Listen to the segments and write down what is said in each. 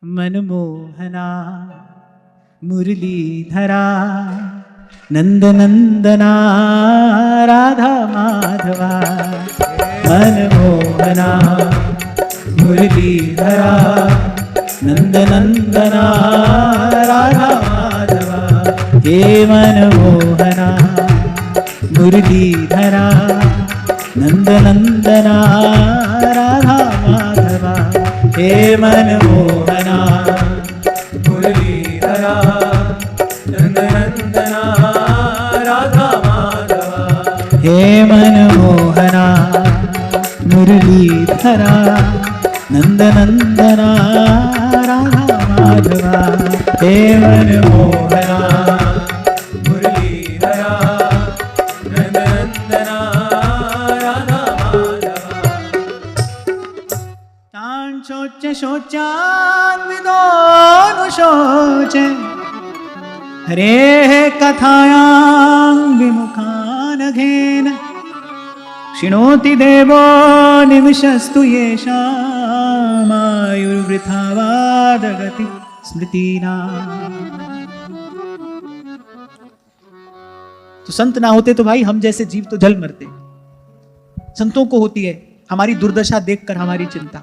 मनमोहना मुरलीधरा नंदनंदना राधा माधवा। मनमोहना मुरलीधरा नंदनंदना राधा माधवा। हे मनमोहना मुरलीधरा नंदनंदना राधा माधवा। हे मनमोहना मुरलीधरा नंदनंदना राधा माधवा। हे मनमोहना मुरलीधरा नंदनंदना राधा माधवा। हे मनमोहना मुरलीधरा नंदनंदना राधा माधवा। तान शोच शोचान्विदोऽनुशोचे हरेः कथायां विमुखानघेन। शृणोति देवो निमिषस्तु येषामायुर्वृथा वादगति स्मृतिनाम्। तो संत ना होते तो भाई हम जैसे जीव तो जल मरते। संतों को होती है हमारी दुर्दशा देखकर हमारी चिंता।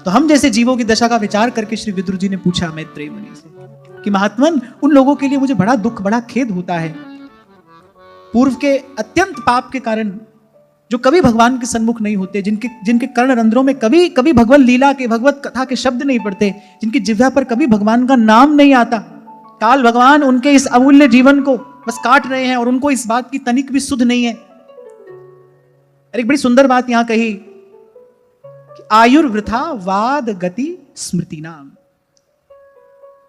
तो हम जैसे जीवों की दशा का विचार करके श्री विदुर जी ने पूछा मैत्रेय मुनि से कि महात्मन, उन लोगों के लिए मुझे बड़ा दुख, बड़ा खेद होता है, पूर्व के अत्यंत पाप के कारण, जो कभी भगवान के सन्मुख नहीं होते, जिनके कर्ण रंध्रों में कभी कभी भगवत लीला के, भगवत कथा के शब्द नहीं पड़ते, जिनकी जिह्वा पर कभी भगवान का नाम नहीं आता। काल भगवान उनके इस अमूल्य जीवन को बस काट रहे हैं और उनको इस बात की तनिक भी सुध नहीं है। और एक बड़ी सुंदर बात यहां कही कि आयुर्वृथा वाद गति स्मृति नाम।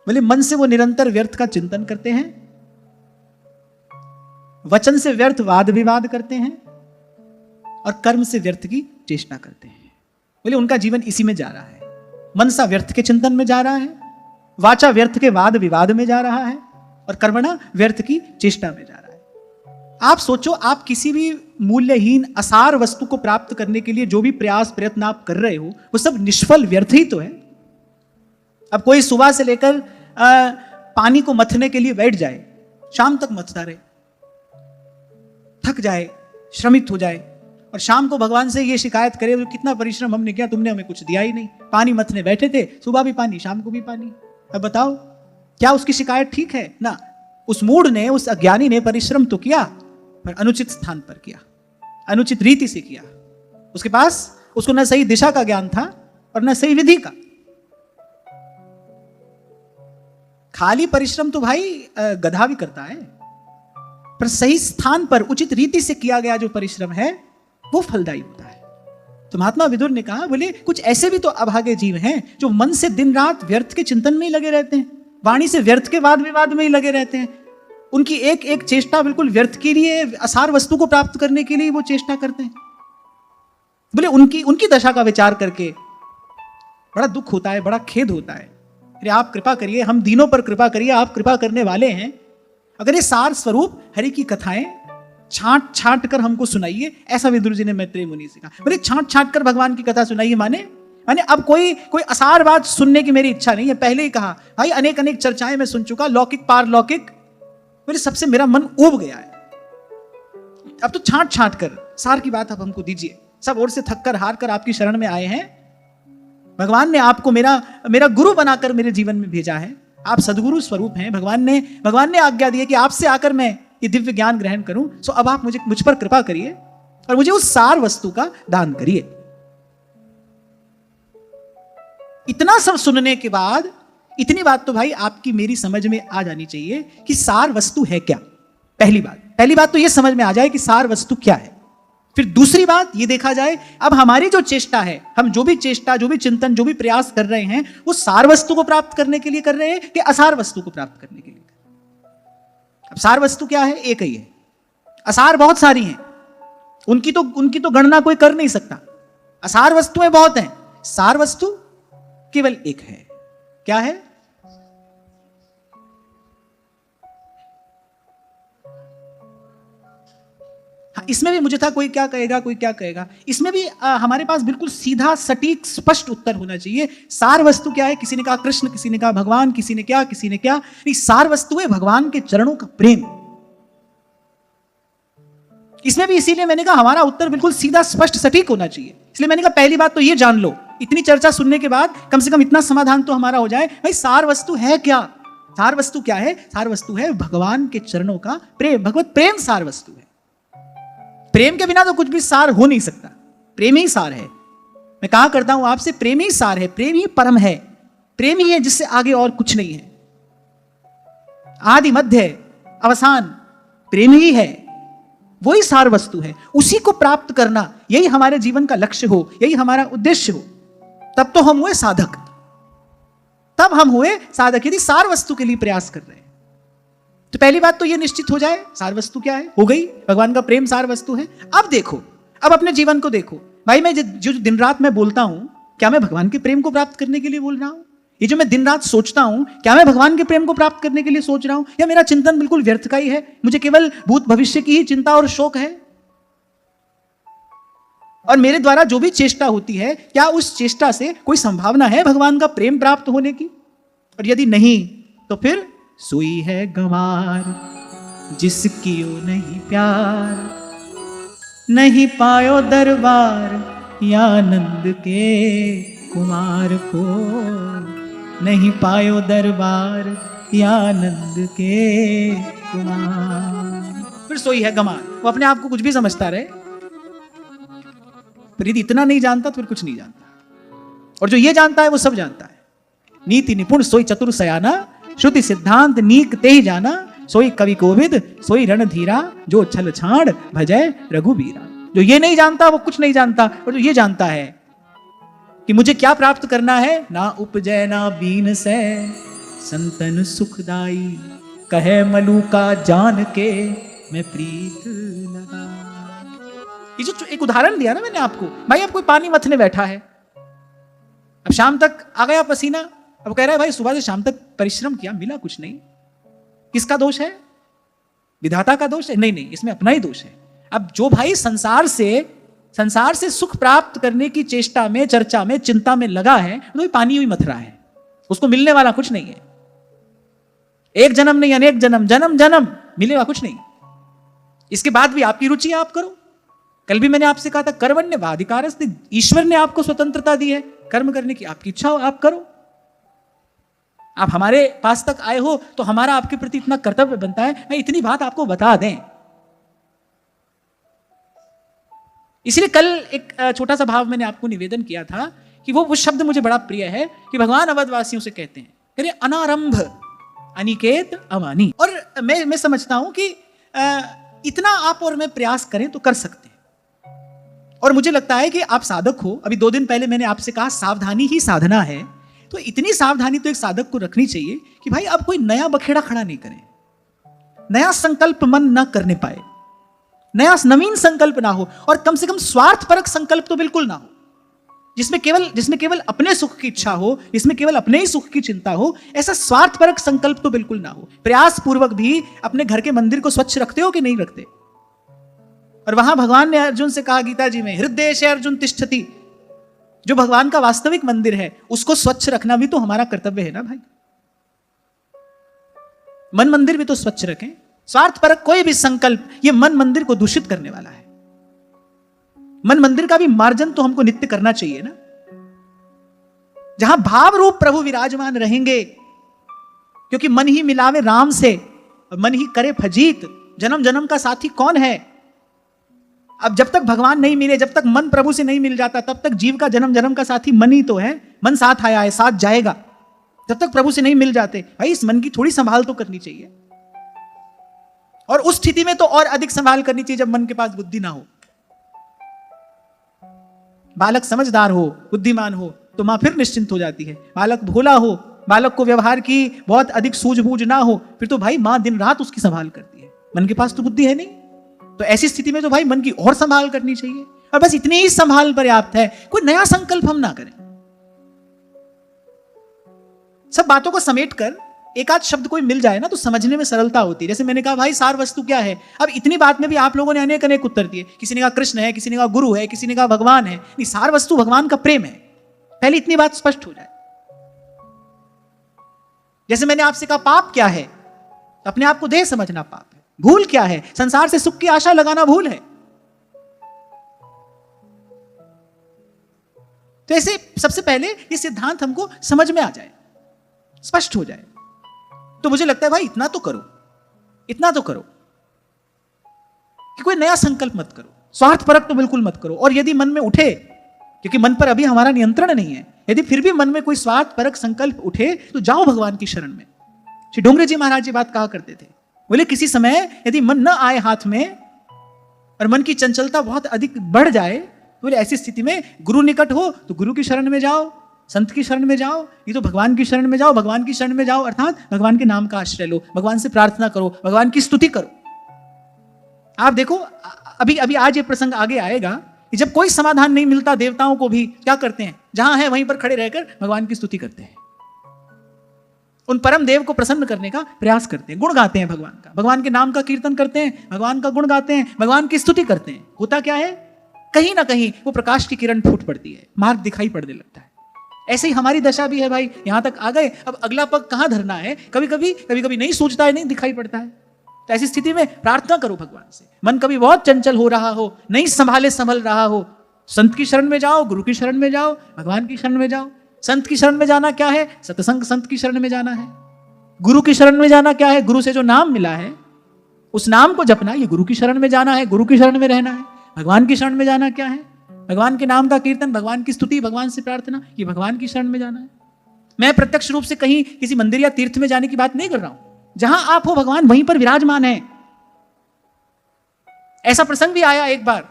बोले मन से वो निरंतर व्यर्थ का चिंतन करते हैं, वचन से व्यर्थ वाद विवाद करते हैं और कर्म से व्यर्थ की चेष्टा करते हैं। बोले उनका जीवन इसी में जा रहा है। मनसा व्यर्थ के चिंतन में जा रहा है, वाचा व्यर्थ के वाद विवाद में जा रहा है और कर्मणा व्यर्थ की चेष्टा में जा रहा है। आप सोचो, आप किसी भी मूल्यहीन असार वस्तु को प्राप्त करने के लिए जो भी प्रयास प्रयत्न आप कर रहे हो वो सब निष्फल व्यर्थ ही तो है। अब कोई सुबह से लेकर पानी को मथने के लिए बैठ जाए, शाम तक मथता रहे, थक जाए, श्रमित हो जाए और शाम को भगवान से ये शिकायत करे कितना परिश्रम हमने किया, तुमने हमें कुछ दिया ही नहीं। पानी मथने बैठे थे, सुबह भी पानी शाम को भी पानी। अब बताओ क्या उसकी शिकायत ठीक है? ना। उस मूढ़ ने, उस अज्ञानी ने परिश्रम तो किया पर अनुचित स्थान पर किया, अनुचित रीति से किया। उसके पास उसको न सही दिशा का ज्ञान था और न सही विधि का। खाली परिश्रम तो भाई गधा भी करता है, पर सही स्थान पर उचित रीति से किया गया जो परिश्रम है वो फलदायी होता है। तो महात्मा विदुर ने कहा, बोले कुछ ऐसे भी तो अभागे जीव हैं जो मन से दिन रात व्यर्थ के चिंतन में ही लगे रहते हैं, वाणी से व्यर्थ के वाद विवाद में ही लगे रहते हैं। उनकी एक एक चेष्टा बिल्कुल व्यर्थ के लिए, असार वस्तु को प्राप्त करने के लिए वो चेष्टा करते हैं। बोले उनकी दशा का विचार करके बड़ा दुख होता है, बड़ा खेद होता है। अरे आप कृपा करिए, हम दीनों पर कृपा करिए, आप कृपा करने वाले हैं। अगर ये सार स्वरूप हरि की कथाएं छांट छांट कर हमको सुनाइए, ऐसा विदुर जी ने मैत्रेय मुनि से कहा। बोले छांट छांट कर भगवान की कथा सुनाइए माने अब कोई असार बात सुनने की मेरी इच्छा नहीं है। पहले ही कहा भाई, अनेक अनेक चर्चाएं मैं सुन चुका, लौकिक पारलौकिक, बोले सबसे मेरा मन ऊब गया है। अब तो छांट छांट कर सार की बात आप हमको दीजिए। सब ओर से थक कर हार कर आपकी शरण में आए हैं। भगवान ने आपको मेरा गुरु बनाकर मेरे जीवन में भेजा है। आप सदगुरु स्वरूप हैं। भगवान ने आज्ञा दी है कि आपसे आकर मैं ये दिव्य ज्ञान ग्रहण करूं। सो अब आप मुझ पर कृपा करिए और मुझे उस सार वस्तु का दान करिए। इतना सब सुनने के बाद इतनी बात तो भाई आपकी मेरी समझ में आ जानी चाहिए कि सार वस्तु है क्या। पहली बात तो ये समझ में आ जाए कि सार वस्तु क्या है। फिर दूसरी बात ये देखा जाए, अब हमारी जो चेष्टा है, हम जो भी चेष्टा, जो भी चिंतन, जो भी प्रयास कर रहे हैं, वो सार वस्तु को प्राप्त करने के लिए कर रहे हैं कि असार वस्तु को प्राप्त करने के लिए। अब सार वस्तु क्या है? एक ही है। असार बहुत सारी हैं, उनकी तो गणना कोई कर नहीं सकता। असार वस्तुएं बहुत हैं, सार वस्तु केवल एक है। क्या है? इसमें भी मुझे था कोई क्या कहेगा, कोई क्या कहेगा। इसमें भी हमारे पास बिल्कुल सीधा सटीक स्पष्ट उत्तर होना चाहिए। सार वस्तु क्या है? किसी ने कहा कृष्ण, किसी ने कहा भगवान, किसी ने क्या, किसी ने क्या। नहीं, सार वस्तु है भगवान के चरणों का प्रेम। इसमें भी इसीलिए मैंने कहा हमारा उत्तर बिल्कुल सीधा स्पष्ट सटीक होना चाहिए। इसलिए मैंने कहा पहली बात तो ये जान लो, इतनी चर्चा सुनने के बाद कम से कम इतना समाधान तो हमारा हो जाए, भाई सार वस्तु है क्या? सार वस्तु क्या है? सार वस्तु है भगवान के चरणों का प्रेम। भगवत प्रेम सार वस्तु है। प्रेम के बिना तो कुछ भी सार हो नहीं सकता। प्रेम ही सार है। मैं कहा करता हूं आपसे, प्रेम ही सार है, प्रेम ही परम है, प्रेम ही है जिससे आगे और कुछ नहीं है। आदि मध्य अवसान प्रेम ही है, वही सार वस्तु है। उसी को प्राप्त करना, यही हमारे जीवन का लक्ष्य हो, यही हमारा उद्देश्य हो, तब तो हम हुए साधक। तब हम हुए साधक, यदि सार वस्तु के लिए प्रयास कर रहे हैं। तो पहली बात तो यह निश्चित हो जाए सार वस्तु क्या है, हो गई, भगवान का प्रेम सार वस्तु है। अब देखो, अब अपने जीवन को देखो, भाई मैं जो दिन रात मैं बोलता हूं, क्या मैं भगवान के प्रेम को प्राप्त करने के लिए बोल रहा हूं? ये जो मैं दिन रात सोचता हूं, क्या मैं भगवान के प्रेम को प्राप्त करने के लिए सोच रहा हूं, या मेरा चिंतन बिल्कुल व्यर्थ का ही है? मुझे केवल भूत भविष्य की ही चिंता और शोक है? और मेरे द्वारा जो भी चेष्टा होती है, क्या उस चेष्टा से कोई संभावना है भगवान का प्रेम प्राप्त होने की? और यदि नहीं, तो फिर सोई है गंवार जिसकी ओ नहीं प्यार, नहीं पायो दरबार या नंद के कुमार को, नहीं पायो दरबार या नंद के कुमार। फिर सोई है गंवार। वो अपने आप को कुछ भी समझता रहे, पर यदि इतना नहीं जानता तो फिर कुछ नहीं जानता। और जो ये जानता है वो सब जानता है। नीति निपुण सोई चतुर सयाना, श्रुति सिद्धांत नीक ते ही जाना, सोई कवि कोविद सोई रणधीरा, जो छल छाड़ भजय रघुबीरा। जो ये नहीं जानता वो कुछ नहीं जानता, और जो ये जानता है कि मुझे क्या प्राप्त करना है, ना उपजय ना बीन से संतन सुखदाई, कहे मलूका जान के मैं प्रीत लगा। ये जो एक उदाहरण दिया ना मैंने आपको, भाई अब कोई पानी मथने बैठा है, अब शाम तक आ गया पसीना, अब कह रहा है भाई सुबह से शाम तक परिश्रम किया, मिला कुछ नहीं। किसका दोष है? विधाता का दोष है? नहीं नहीं, इसमें अपना ही दोष है। अब जो भाई संसार से सुख प्राप्त करने की चेष्टा में, चर्चा में, चिंता में लगा है, तो पानी ही मथ रहा है, उसको मिलने वाला कुछ नहीं है। एक जन्म नहीं, अनेक जन्म, जन्म जन्म मिलेगा कुछ नहीं। इसके बाद भी आपकी रुचि आप करो। कल भी मैंने आपसे कहा था कर्मण्यवाधिकारस्ते, ईश्वर ने आपको स्वतंत्रता दी है कर्म करने की, आपकी इच्छा हो आप करो। आप हमारे पास तक आए हो तो हमारा आपके प्रति इतना कर्तव्य बनता है, मैं इतनी बात आपको बता दें। इसलिए कल एक छोटा सा भाव मैंने आपको निवेदन किया था कि वो शब्द मुझे बड़ा प्रिय है कि भगवान अवधवासियों से कहते हैं, कह अनारंभ अनिकेत अमानी। और मैं समझता हूं कि इतना आप और मैं प्रयास करें तो कर सकते हैं। और मुझे लगता है कि आप साधक हो, अभी 2 दिन पहले मैंने आपसे कहा सावधानी ही साधना है, तो इतनी सावधानी तो एक साधक को रखनी चाहिए कि भाई अब कोई नया बखेड़ा खड़ा नहीं करें, नया संकल्प मन ना करने पाए, नया नवीन संकल्प ना हो, और कम से कम स्वार्थपरक संकल्प तो बिल्कुल ना हो, जिसमें केवल अपने सुख की इच्छा हो, जिसमें केवल अपने ही सुख की चिंता हो। ऐसा स्वार्थपरक संकल्प तो बिल्कुल ना हो। प्रयास पूर्वक भी अपने घर के मंदिर को स्वच्छ रखते हो कि नहीं रखते? और वहां भगवान ने अर्जुन से कहा गीता जी में, हृदय से अर्जुन तिष्ठति, जो भगवान का वास्तविक मंदिर है उसको स्वच्छ रखना भी तो हमारा कर्तव्य है ना भाई। मन मंदिर भी तो स्वच्छ रखें। स्वार्थपरक कोई भी संकल्प ये मन मंदिर को दूषित करने वाला है। मन मंदिर का भी मार्जन तो हमको नित्य करना चाहिए ना। जहां भाव रूप प्रभु विराजमान रहेंगे, क्योंकि मन ही मिलावे राम से और मन ही करे फजीत, जन्म जन्म का साथी कौन है? अब जब तक भगवान नहीं मिले, जब तक मन प्रभु से नहीं मिल जाता, तब तक जीव का जन्म जन्म का साथी मन ही तो है। मन साथ आया है, साथ जाएगा, जब तक प्रभु से नहीं मिल जाते। भाई इस मन की थोड़ी संभाल तो करनी चाहिए, और उस स्थिति में तो और अधिक संभाल करनी चाहिए जब मन के पास बुद्धि ना हो। बालक समझदार हो, बुद्धिमान हो तो मां फिर निश्चिंत हो जाती है। बालक भोला हो, बालक को व्यवहार की बहुत अधिक सूझबूझ ना हो, फिर तो भाई मां दिन रात उसकी संभाल करती है। मन के पास तो बुद्धि है नहीं, तो ऐसी स्थिति में तो भाई मन की और संभाल करनी चाहिए। और बस इतनी ही संभाल पर्याप्त है, कोई नया संकल्प हम ना करें। सब बातों को समेट कर एक आध शब्द कोई मिल जाए ना तो समझने में सरलता होती है। जैसे मैंने कहा भाई सार वस्तु क्या है, अब इतनी बात में भी आप लोगों ने अनेक अनेक उत्तर दिए। किसी ने कहा कृष्ण है, किसी ने कहा गुरु है, किसी ने कहा भगवान है। नहीं, सार वस्तु भगवान का प्रेम है। पहले इतनी बात स्पष्ट हो जाए। जैसे मैंने आपसे कहा पाप क्या है, अपने आप को देह समझना पाप है। भूल क्या है, संसार से सुख की आशा लगाना भूल है। तो ऐसे सबसे पहले ये सिद्धांत हमको समझ में आ जाए, स्पष्ट हो जाए। तो मुझे लगता है भाई इतना तो करो, इतना तो करो कि कोई नया संकल्प मत करो, स्वार्थपरक तो बिल्कुल मत करो। और यदि मन में उठे, क्योंकि मन पर अभी हमारा नियंत्रण नहीं है, यदि फिर भी मन में कोई स्वार्थपरक संकल्प उठे तो जाओ भगवान की शरण में। श्री डोंगरे जी महाराज जी बात कहा करते थे, बोले किसी समय यदि मन न आए हाथ में और मन की चंचलता बहुत अधिक बढ़ जाए, बोले ऐसी स्थिति में गुरु निकट हो तो गुरु की शरण में जाओ, संत की शरण में जाओ, ये तो भगवान की शरण में जाओ। भगवान की शरण में जाओ अर्थात भगवान के नाम का आश्रय लो, भगवान से प्रार्थना करो, भगवान की स्तुति करो। आप देखो अभी अभी आज ये प्रसंग आगे आएगा कि जब कोई समाधान नहीं मिलता देवताओं को भी क्या करते हैं, जहां है वहीं पर खड़े रहकर भगवान की स्तुति करते हैं, उन परम देव को प्रसन्न करने का प्रयास करते हैं, गुण गाते हैं भगवान का, भगवान के नाम का कीर्तन करते हैं, भगवान का गुण गाते हैं, भगवान की स्तुति करते हैं। होता क्या है, कहीं ना कहीं वो प्रकाश की किरण फूट पड़ती है, मार्ग दिखाई पड़ने लगता है। ऐसे ही हमारी दशा भी है भाई, यहां तक आ गए, अब अगला पग कहां धरना है, कभी कभी नहीं सोचता है, नहीं दिखाई पड़ता है। तो ऐसी स्थिति में प्रार्थना करो भगवान से। मन कभी बहुत चंचल हो रहा हो, नहीं संभल रहा हो, संत की शरण में जाओ, गुरु की शरण में जाओ, भगवान की शरण में जाओ। संत की शरण में जाना क्या है, सत्संग संत की शरण में जाना है। गुरु की शरण में जाना क्या है, गुरु से जो नाम मिला है उस नाम को जपना, ये गुरु की शरण में जाना है, गुरु की शरण में रहना है। भगवान की शरण में जाना क्या है, भगवान के नाम का कीर्तन, भगवान की स्तुति, भगवान से प्रार्थना, ये भगवान की शरण में जाना है। मैं प्रत्यक्ष रूप से कहीं किसी मंदिर या तीर्थ में जाने की बात नहीं कर रहा हूं, जहां आप हो भगवान वहीं पर विराजमान है। ऐसा प्रसंग भी आया एक बार,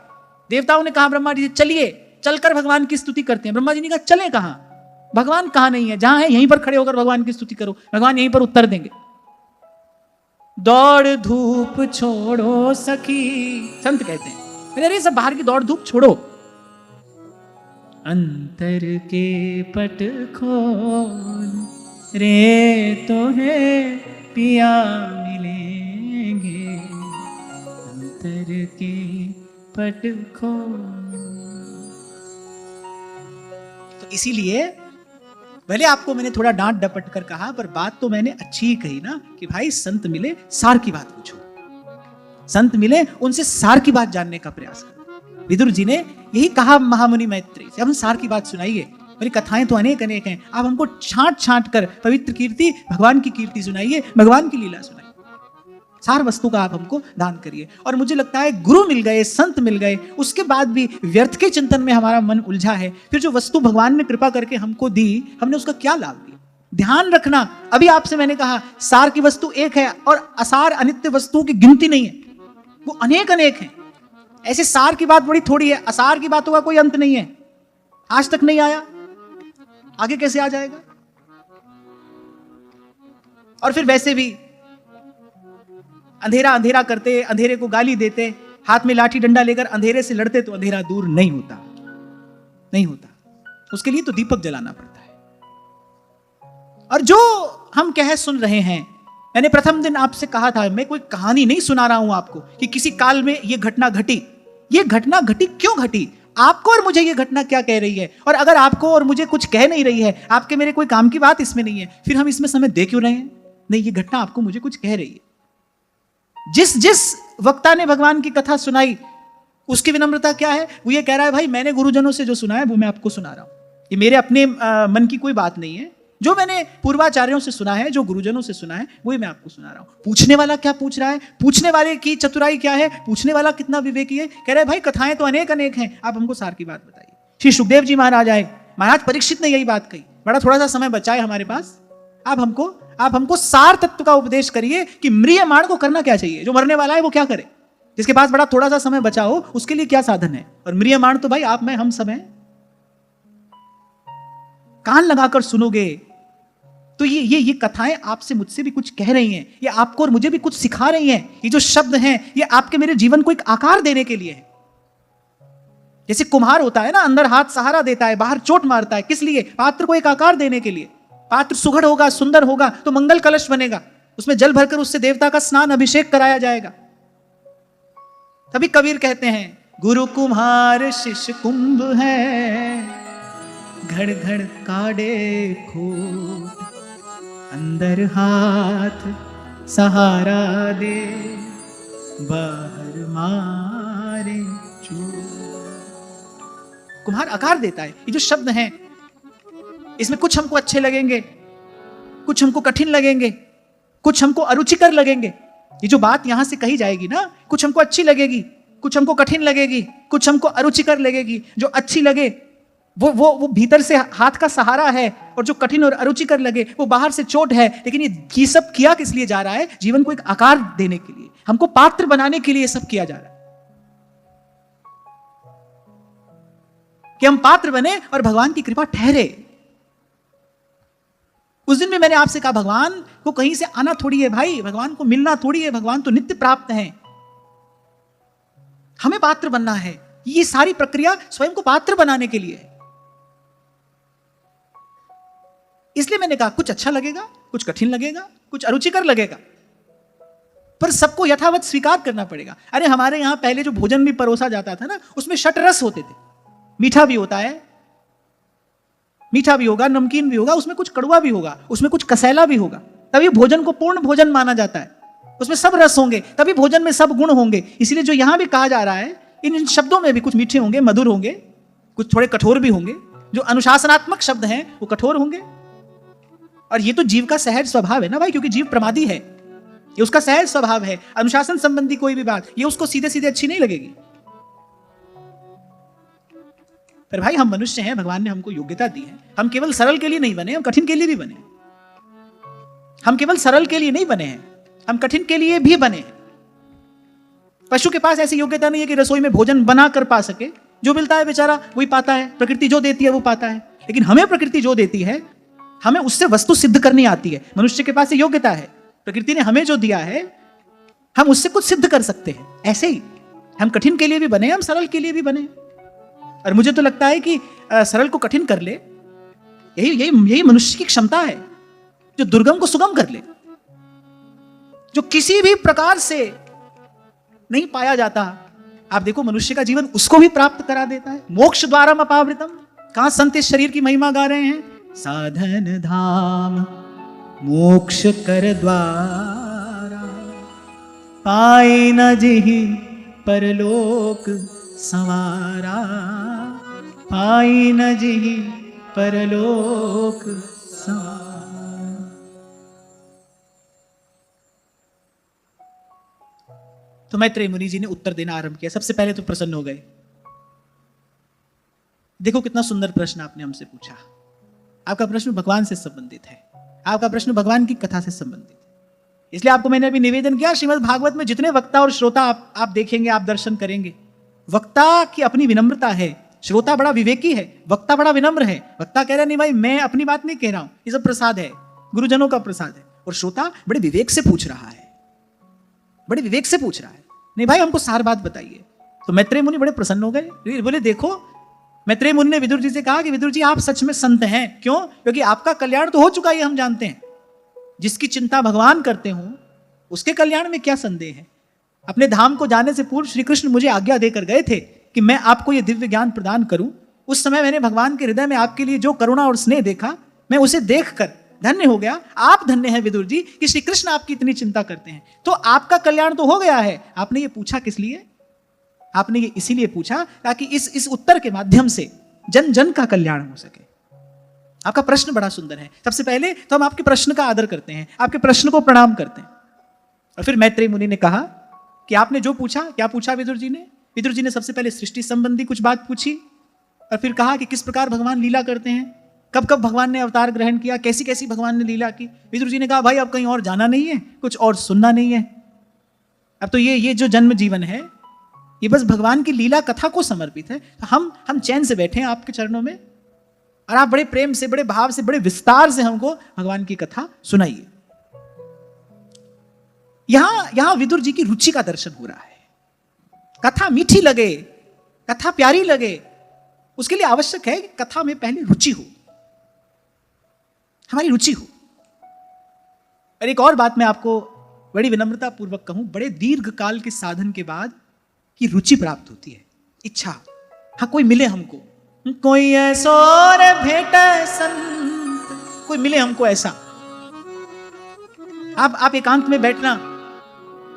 देवताओं ने कहा ब्रह्मा जी से चलिए, चलकर भगवान की स्तुति करते हैं। ब्रह्मा जी ने कहा चलें कहां, भगवान कहां नहीं है, जहां है यहीं पर खड़े होकर भगवान की स्तुति करो, भगवान यहीं पर उत्तर देंगे। दौड़ धूप छोड़ो सखी, संत कहते हैं अरे सब बाहर की दौड़ धूप छोड़ो, अंतर के पट खोल रे तो है पिया मिलेंगे, अंतर के पट खोल। तो इसीलिए भले आपको मैंने थोड़ा डांट डपट कर कहा, पर बात तो मैंने अच्छी ही कही ना कि भाई संत मिले सार की बात पूछो, संत मिले उनसे सार की बात जानने का प्रयास करो। विदुर जी ने यही कहा महामुनि मैत्री से, हम सार की बात सुनाइए, मेरी कथाएं तो अनेक अनेक हैं, आप हमको छांट छांट कर पवित्र कीर्ति, भगवान की कीर्ति सुनाइए, भगवान की लीला सुनाइए, सार वस्तु का आप हमको दान करिए। और मुझे लगता है गुरु मिल गए, संत मिल गए, उसके बाद भी व्यर्थ के चिंतन में हमारा मन उलझा है, फिर जो वस्तु भगवान ने कृपा करके हमको दी, हमने उसका क्या लाभ लिया। ध्यान रखना, अभी आपसे मैंने कहा सार की वस्तु एक है और असार अनित्य वस्तुओं की गिनती नहीं है, वो अनेक अनेक हैं। ऐसे सार की बात बड़ी थोड़ी है, असार की बातों का कोई अंत नहीं है, आज तक नहीं आया, आगे कैसे आ जाएगा। और फिर वैसे भी अंधेरा अंधेरा करते, अंधेरे को गाली देते, हाथ में लाठी डंडा लेकर अंधेरे से लड़ते तो अंधेरा दूर नहीं होता, नहीं होता, उसके लिए तो दीपक जलाना पड़ता है। और जो हम कह सुन रहे हैं, मैंने प्रथम दिन आपसे कहा था, मैं कोई कहानी नहीं सुना रहा हूं आपको कि किसी काल में यह घटना घटी। यह घटना घटी क्यों घटी, आपको और मुझे यह घटना क्या कह रही है, और अगर आपको और मुझे कुछ कह नहीं रही है, आपके मेरे कोई काम की बात इसमें नहीं है, फिर हम इसमें समय दे क्यों रहे हैं। नहीं, यह घटना आपको मुझे कुछ कह रही है। जिस वक्ता ने भगवान की कथा सुनाई उसकी विनम्रता क्या है, वो ये कह रहा है भाई मैंने गुरुजनों से जो सुना है वो मैं आपको सुना रहा हूं, ये मेरे अपने मन की कोई बात नहीं है, जो मैंने पूर्वाचार्यों से सुना है, जो गुरुजनों से सुना है वही मैं आपको सुना रहा हूं। पूछने वाला क्या पूछ रहा है, पूछने वाले की चतुराई क्या है, पूछने वाला कितना विवेकी है। कह रहे भाई कथाएं तो अनेक अनेक हैं, आप हमको सार की बात बताइए। श्री सुखदेव जी महाराज आए, महाराज परीक्षित ने यही बात कही, बड़ा थोड़ा सा समय बचा है हमारे पास, आप हमको सार तत्व का उपदेश करिए कि म्रियमाण को करना क्या चाहिए, जो मरने वाला है वो क्या करे, जिसके पास बड़ा थोड़ा सा समय बचा हो उसके लिए क्या साधन है। और म्रियमाण तो भाई आप मैं हम सब हैं, कान लगाकर सुनोगे तो ये कथाएं आपसे मुझसे भी कुछ कह रही हैं, ये आपको और मुझे भी कुछ सिखा रही हैं। ये जो शब्द हैं ये आपके मेरे जीवन को एक आकार देने के लिए है। जैसे कुम्हार होता है ना, अंदर हाथ सहारा देता है, बाहर चोट मारता है, किस लिए, पात्र को एक आकार देने के लिए। पात्र सुघड़ होगा, सुंदर होगा तो मंगल कलश बनेगा, उसमें जल भरकर उससे देवता का स्नान अभिषेक कराया जाएगा। तभी कबीर कहते हैं, गुरु कुम्हार शिष्य कुंभ है, घड़ घड़ काढ़े खूट, अंदर हाथ सहारा दे, बाहर मारे चूर। कुम्हार आकार देता है। ये जो शब्द हैं इसमें कुछ हमको अच्छे लगेंगे, कुछ हमको कठिन लगेंगे, कुछ हमको अरुचिकर लगेंगे। ये जो बात यहां से कही जाएगी ना, कुछ हमको अच्छी लगेगी, कुछ हमको कठिन लगेगी, कुछ हमको अरुचिकर लगेगी। जो अच्छी लगे वो भीतर से हाथ का सहारा है, और जो कठिन और अरुचिकर लगे वो बाहर से चोट है। लेकिन ये सब किया किस लिए जा रहा है? जीवन को एक आकार देने के लिए, हमको पात्र बनाने के लिए ये सब किया जा रहा है, कि हम पात्र बने और भगवान की कृपा ठहरे। उस दिन में मैंने आपसे कहा, भगवान को कहीं से आना थोड़ी है भाई, भगवान को मिलना थोड़ी है, भगवान तो नित्य प्राप्त है, हमें पात्र बनना है। ये सारी प्रक्रिया स्वयं को पात्र बनाने के लिए है। इसलिए मैंने कहा, कुछ अच्छा लगेगा, कुछ कठिन लगेगा, कुछ अरुचिकर लगेगा, पर सबको यथावत स्वीकार करना पड़ेगा। अरे हमारे यहां पहले जो भोजन भी परोसा जाता था ना, उसमें षट रस होते थे। मीठा भी होता है, मीठा भी होगा, नमकीन भी होगा, उसमें कुछ कड़वा भी होगा, उसमें कुछ कसैला भी होगा, तभी भोजन को पूर्ण भोजन माना जाता है। उसमें सब रस होंगे, तभी भोजन में सब गुण होंगे। इसलिए जो यहां भी कहा जा रहा है, इन शब्दों में भी कुछ मीठे होंगे, मधुर होंगे, कुछ थोड़े कठोर भी होंगे। जो अनुशासनात्मक शब्द हैं वो कठोर होंगे। और ये तो जीव का सहज स्वभाव है ना भाई, क्योंकि जीव प्रमादी है, ये उसका सहज स्वभाव है। अनुशासन संबंधी कोई भी बात ये उसको सीधे सीधे अच्छी नहीं लगेगी। पर भाई हम मनुष्य हैं, भगवान ने हमको योग्यता दी है। हम केवल सरल के लिए नहीं बने, हम कठिन के लिए भी बने। हम केवल सरल के लिए नहीं बने हैं, हम कठिन के लिए भी बने हैं। पशु के पास ऐसी योग्यता नहीं है कि रसोई में भोजन बना कर पा सके। जो मिलता है बेचारा वही पाता है, प्रकृति जो देती है वो पाता है। लेकिन हमें प्रकृति जो देती है, हमें उससे वस्तु सिद्ध करनी आती है। मनुष्य के पास ये योग्यता है, प्रकृति ने हमें जो दिया है, हम उससे कुछ सिद्ध कर सकते हैं। ऐसे ही हम कठिन के लिए भी बने, हम सरल के लिए भी बने। और मुझे तो लगता है कि सरल को कठिन कर ले, यही मनुष्य की क्षमता है, जो दुर्गम को सुगम कर ले, जो किसी भी प्रकार से नहीं पाया जाता। आप देखो मनुष्य का जीवन उसको भी प्राप्त करा देता है। मोक्ष द्वारम अपावृतम, कहां संत इस शरीर की महिमा गा रहे हैं? साधन धाम मोक्ष कर द्वारा, पाए न जिहि परलोक संवारा, पाई न जिहि परलोक संवारा। तो मैत्रेय मुनि जी ने उत्तर देना आरंभ किया। सबसे पहले तो प्रसन्न हो गए। देखो कितना सुंदर प्रश्न आपने हमसे पूछा। आपका प्रश्न भगवान से संबंधित है, आपका प्रश्न भगवान की कथा से संबंधित है। इसलिए आपको मैंने अभी निवेदन किया, श्रीमद् भागवत में जितने वक्ता और श्रोता आप देखेंगे, आप दर्शन करेंगे, वक्ता की अपनी विनम्रता है, श्रोता बड़ा विवेकी है, वक्ता बड़ा विनम्र है। वक्ता कह रहा नहीं भाई मैं अपनी बात नहीं कह रहा हूं, ये सब प्रसाद है, गुरुजनों का प्रसाद है। और श्रोता बड़े विवेक से पूछ रहा है, बड़े विवेक से पूछ रहा है, नहीं भाई हमको सार बात बताइए। तो मैत्रेय मुनि बड़े प्रसन्न हो गए, बोले देखो, मैत्रेय मुनि ने विदुर जी से कहा कि विदुर जी आप सच में संत हैं। क्यों? क्योंकि आपका कल्याण तो हो चुका है, हम जानते हैं। जिसकी चिंता भगवान करते हो उसके कल्याण में क्या संदेह है। अपने धाम को जाने से पूर्व श्री कृष्ण मुझे आज्ञा देकर गए थे कि मैं आपको यह दिव्य ज्ञान प्रदान करूं। उस समय मैंने भगवान के हृदय में आपके लिए जो करुणा और स्नेह देखा, मैं उसे देखकर धन्य हो गया। आप धन्य हैं विदुर जी कि श्री कृष्ण आपकी इतनी चिंता करते हैं। तो आपका कल्याण तो हो गया है। आपने ये पूछा किस लिए? आपने ये इसीलिए पूछा ताकि इस उत्तर के माध्यम से जन जन का कल्याण हो सके। आपका प्रश्न बड़ा सुंदर है। सबसे पहले तो हम आपके प्रश्न का आदर करते हैं, आपके प्रश्न को प्रणाम करते हैं। और फिर मैत्रेय मुनि ने कहा कि आपने जो पूछा, क्या पूछा विदुर जी ने? विदुर जी ने सबसे पहले सृष्टि संबंधी कुछ बात पूछी और फिर कहा कि किस प्रकार भगवान लीला करते हैं, कब कब भगवान ने अवतार ग्रहण किया, कैसी कैसी भगवान ने लीला की। विदुर जी ने कहा भाई अब कहीं और जाना नहीं है, कुछ और सुनना नहीं है। अब तो ये जो जन्म जीवन है ये बस भगवान की लीला कथा को समर्पित है। हम चैन से बैठे हैं आपके चरणों में और आप बड़े प्रेम से, बड़े भाव से, बड़े विस्तार से हमको भगवान की कथा सुनाइए। यहां विदुर जी की रुचि का दर्शन हो रहा है। कथा मीठी लगे, कथा प्यारी लगे, उसके लिए आवश्यक है कि कथा में पहले रुचि हो। हमारी रुचि हो। और एक और बात मैं आपको बड़ी विनम्रता पूर्वक कहूं, बड़े दीर्घ काल के साधन के बाद ये रुचि प्राप्त होती है, इच्छा। हाँ, कोई मिले हमको, कोई ऐसो रे भेटे संत, कोई मिले हमको ऐसा। आप एकांत में बैठना,